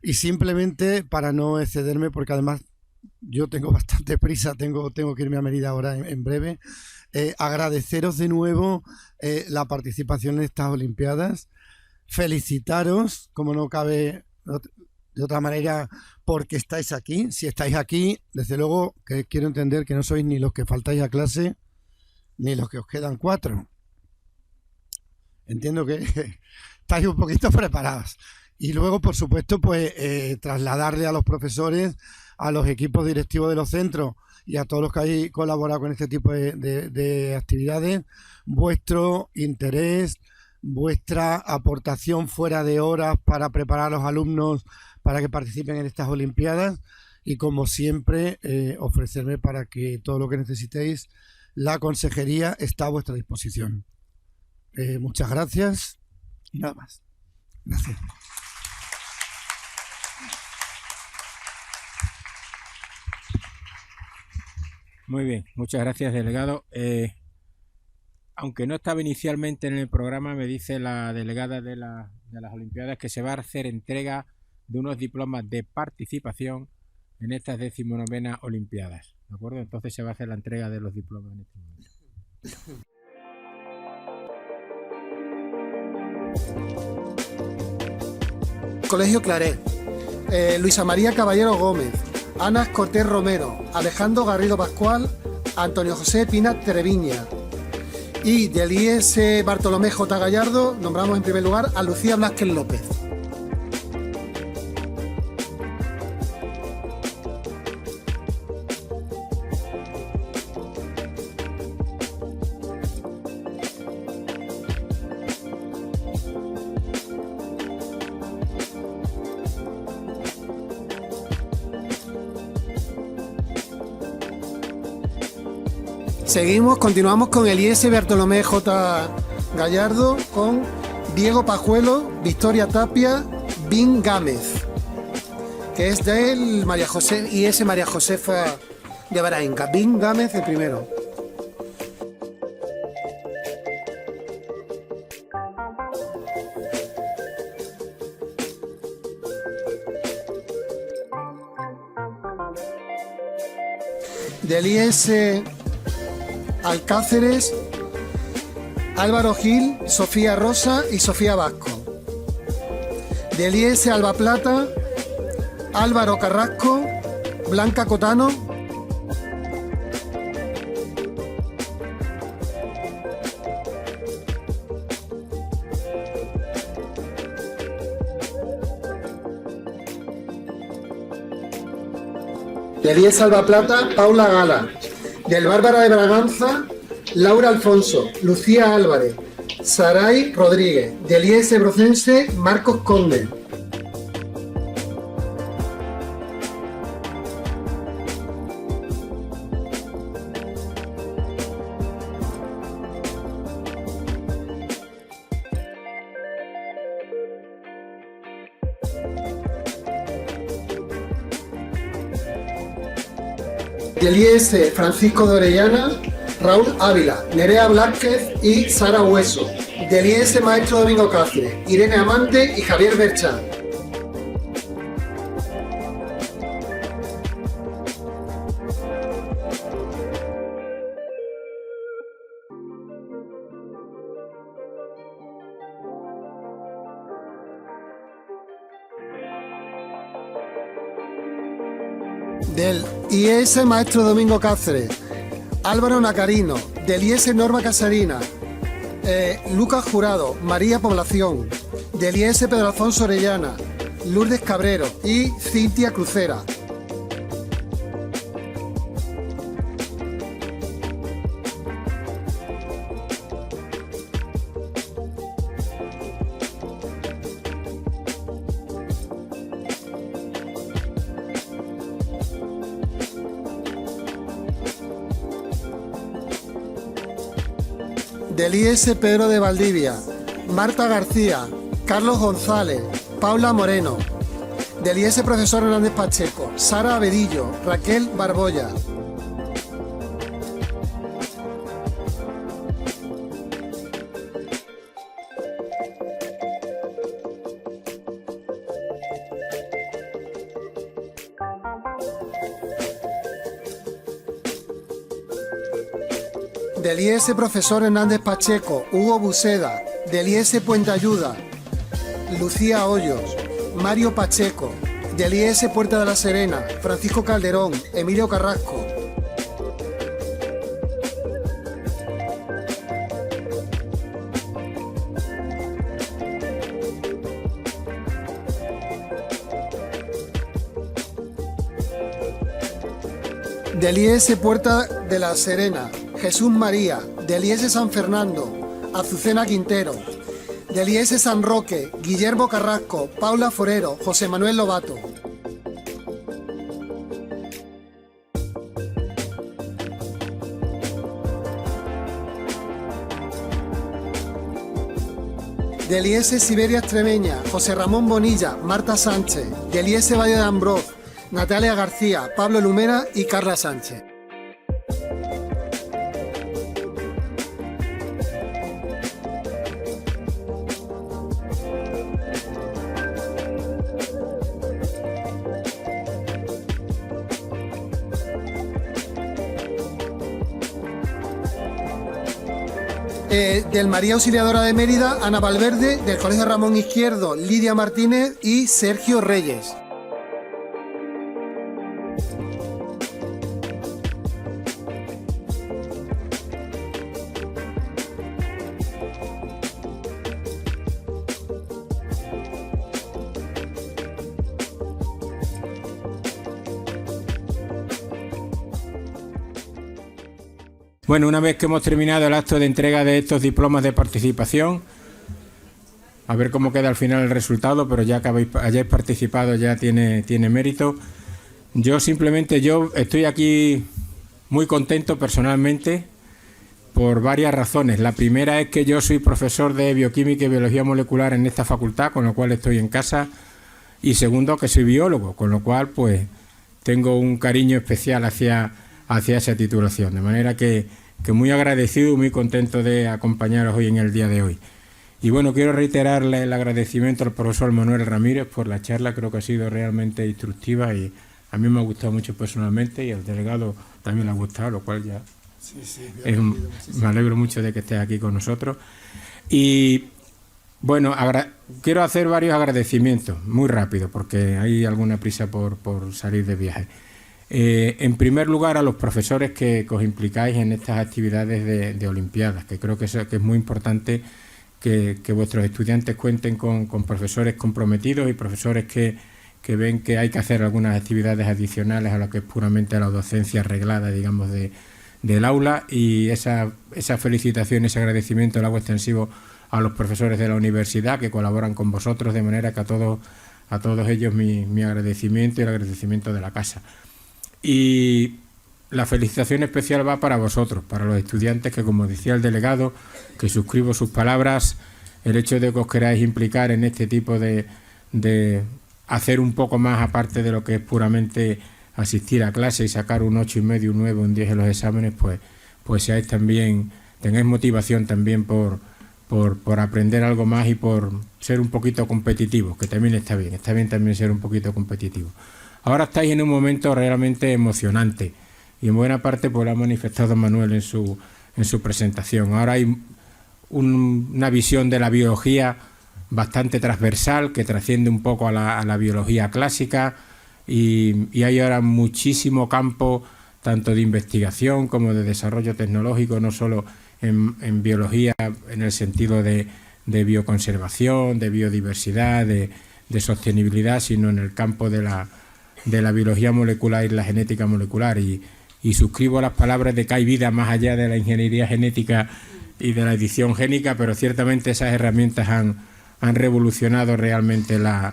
Y simplemente, para no excederme, porque además yo tengo bastante prisa, tengo que irme a Mérida ahora en breve, agradeceros de nuevo la participación en estas Olimpiadas, felicitaros, como no cabe de otra manera, porque estáis aquí. Si estáis aquí, desde luego que quiero entender que no sois ni los que faltáis a clase, ni los que os quedan 4. Entiendo que estáis un poquito preparados. Y luego, por supuesto, pues trasladarle a los profesores, a los equipos directivos de los centros y a todos los que habéis colaborado con este tipo de actividades, vuestro interés, vuestra aportación fuera de horas para preparar a los alumnos para que participen en estas Olimpiadas y, como siempre, ofrecerme para que todo lo que necesitéis, la consejería está a vuestra disposición. Muchas gracias y nada más. Gracias. Muy bien, muchas gracias, delegado. Aunque no estaba inicialmente en el programa, me dice la delegada de las Olimpiadas que se va a hacer entrega de unos diplomas de participación en estas 19ª Olimpiadas. ¿De acuerdo? Entonces se va a hacer la entrega de los diplomas en este momento. Colegio Claret, Luisa María Caballero Gómez, Ana Cortés Romero, Alejandro Garrido Pascual, Antonio José Pina Treviña. Y del IES Bartolomé J. Gallardo nombramos en primer lugar a Lucía Blázquez López. Continuamos con Eliezer Bartolomé J. Gallardo, con Diego Pajuelo, Victoria Tapia, Bin Gámez, que es del María José y ese María Josefa de Barainca. Bin Gámez el primero. Del IS Alcáceres, Álvaro Gil, Sofía Rosa y Sofía Vasco. Del IS Alba Plata, Álvaro Carrasco, Blanca Cotano. Del IES Alba Plata, Paula Gala. Del Bárbara de Braganza, Laura Alfonso, Lucía Álvarez, Saray Rodríguez. Del IES Brocense, Marcos Conde. Del IES Francisco de Orellana, Raúl Ávila, Nerea Blázquez y Sara Hueso. Del IES Maestro Domingo Cáceres, Irene Amante y Javier Berchán. Del IES Maestro Domingo Cáceres, Álvaro Nacarino. Del IES Norma Casarina, Lucas Jurado, María Población. Del IES Pedro Alfonso Orellana, Lourdes Cabrero y Cintia Crucera. Del IES Pedro de Valdivia, Marta García, Carlos González, Paula Moreno. Del IES Profesor Hernández Pacheco, Sara Abedillo, Raquel Barboya. Del IES Profesor Hernández Pacheco, Hugo Buceda. Del IES Puente Ayuda, Lucía Hoyos, Mario Pacheco. Del IES Puerta de la Serena, Francisco Calderón, Emilio Carrasco. Del IES Puerta de la Serena, Jesús María. Del IES San Fernando, Azucena Quintero. Del IES San Roque, Guillermo Carrasco, Paula Forero, José Manuel Lobato. Del IES Siberia Extremeña, José Ramón Bonilla, Marta Sánchez. Del IES Valle de Ambroz, Natalia García, Pablo Lumera y Carla Sánchez. Del María Auxiliadora de Mérida, Ana Valverde. Del Colegio Ramón Izquierdo, Lidia Martínez y Sergio Reyes. Bueno, una vez que hemos terminado el acto de entrega de estos diplomas de participación, a ver cómo queda al final el resultado, pero ya que hayáis participado ya tiene mérito. Yo estoy aquí muy contento personalmente por varias razones. La primera es que yo soy profesor de bioquímica y biología molecular en esta facultad, con lo cual estoy en casa. Y segundo, que soy biólogo, con lo cual pues tengo un cariño especial hacia esa titulación. De manera que muy agradecido y muy contento de acompañaros hoy en el día de hoy. Y bueno, quiero reiterarle el agradecimiento al profesor Manuel Ramírez por la charla. Creo que ha sido realmente instructiva y a mí me ha gustado mucho personalmente y al delegado también le ha gustado, lo cual ya me alegro mucho de que estés aquí con nosotros. Y bueno, quiero hacer varios agradecimientos, muy rápido, porque hay alguna prisa por salir de viaje. En primer lugar, a los profesores que os implicáis en estas actividades de Olimpiadas, que creo que es muy importante que vuestros estudiantes cuenten con profesores comprometidos y profesores que ven que hay que hacer algunas actividades adicionales a lo que es puramente la docencia arreglada, digamos, del aula. Y esa felicitación, ese agradecimiento lo hago extensivo a los profesores de la universidad que colaboran con vosotros, de manera que a todos ellos mi agradecimiento y el agradecimiento de la casa. Y la felicitación especial va para vosotros, para los estudiantes, que como decía el delegado, que suscribo sus palabras, el hecho de que os queráis implicar en este tipo de hacer un poco más aparte de lo que es puramente asistir a clase y sacar un 8,5, un 9, un 10 en los exámenes, pues seáis también, tengáis motivación también por aprender algo más y por ser un poquito competitivos, que también está bien también ser un poquito competitivo. Ahora estáis en un momento realmente emocionante y en buena parte pues lo ha manifestado Manuel en su presentación. Ahora hay una visión de la biología bastante transversal que trasciende un poco a la biología clásica y hay ahora muchísimo campo tanto de investigación como de desarrollo tecnológico, no solo en biología en el sentido de bioconservación, de biodiversidad, de sostenibilidad, sino en el campo de la biología molecular y la genética molecular. Y suscribo las palabras de que hay vida más allá de la ingeniería genética y de la edición génica, pero ciertamente esas herramientas han revolucionado realmente la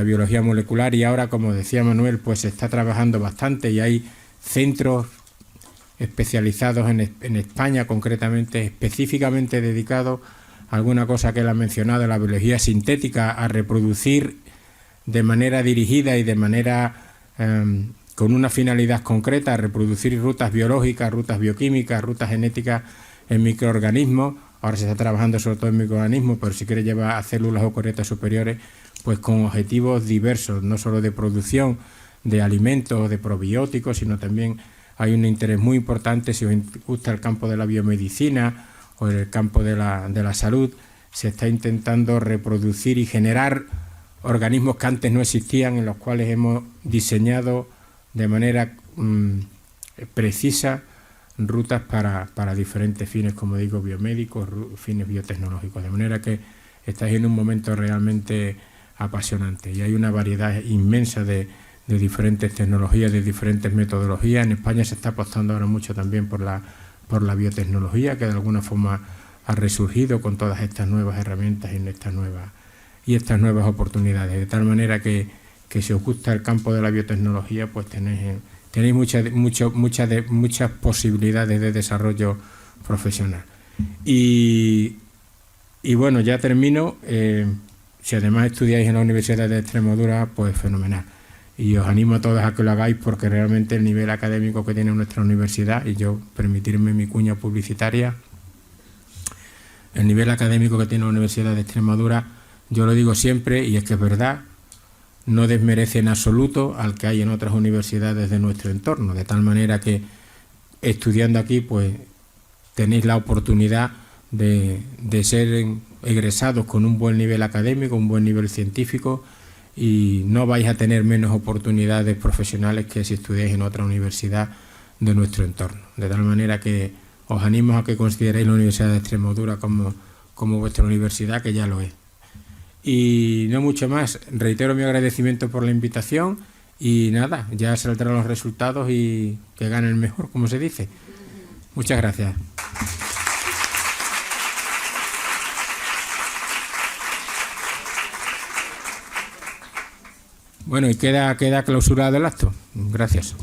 biología molecular y ahora, como decía Manuel, pues se está trabajando bastante y hay centros especializados en España, concretamente, específicamente dedicados a alguna cosa que él ha mencionado, la biología sintética, a reproducir de manera dirigida y de manera con una finalidad concreta, a reproducir rutas biológicas, rutas bioquímicas, rutas genéticas en microorganismos. Ahora se está trabajando sobre todo en microorganismos, pero si quiere llevar a células eucariotas superiores, pues con objetivos diversos, no solo de producción de alimentos o de probióticos, sino también hay un interés muy importante, si os gusta el campo de la biomedicina o el campo de la salud, se está intentando reproducir y generar organismos que antes no existían, en los cuales hemos diseñado de manera precisa rutas para diferentes fines, como digo, biomédicos, fines biotecnológicos, de manera que estáis en un momento realmente apasionante y hay una variedad inmensa de diferentes tecnologías, de diferentes metodologías. En España se está apostando ahora mucho también por la biotecnología, que de alguna forma ha resurgido con todas estas nuevas herramientas y estas nuevas oportunidades, de tal manera que si os gusta el campo de la biotecnología, pues tenéis muchas posibilidades de desarrollo profesional. Y bueno, ya termino. Si además estudiáis en la Universidad de Extremadura, pues fenomenal. Y os animo a todos a que lo hagáis, porque realmente el nivel académico que tiene nuestra universidad, y yo permitirme mi cuña publicitaria, el nivel académico que tiene la Universidad de Extremadura, yo lo digo siempre y es que es verdad, no desmerece en absoluto al que hay en otras universidades de nuestro entorno, de tal manera que estudiando aquí pues tenéis la oportunidad de ser egresados con un buen nivel académico, un buen nivel científico, y no vais a tener menos oportunidades profesionales que si estudiáis en otra universidad de nuestro entorno. De tal manera que os animo a que consideréis la Universidad de Extremadura como vuestra universidad, que ya lo es. Y no mucho más, reitero mi agradecimiento por la invitación y nada, ya saldrán los resultados y que gane el mejor, como se dice. Muchas gracias. Bueno, y queda clausurado el acto. Gracias.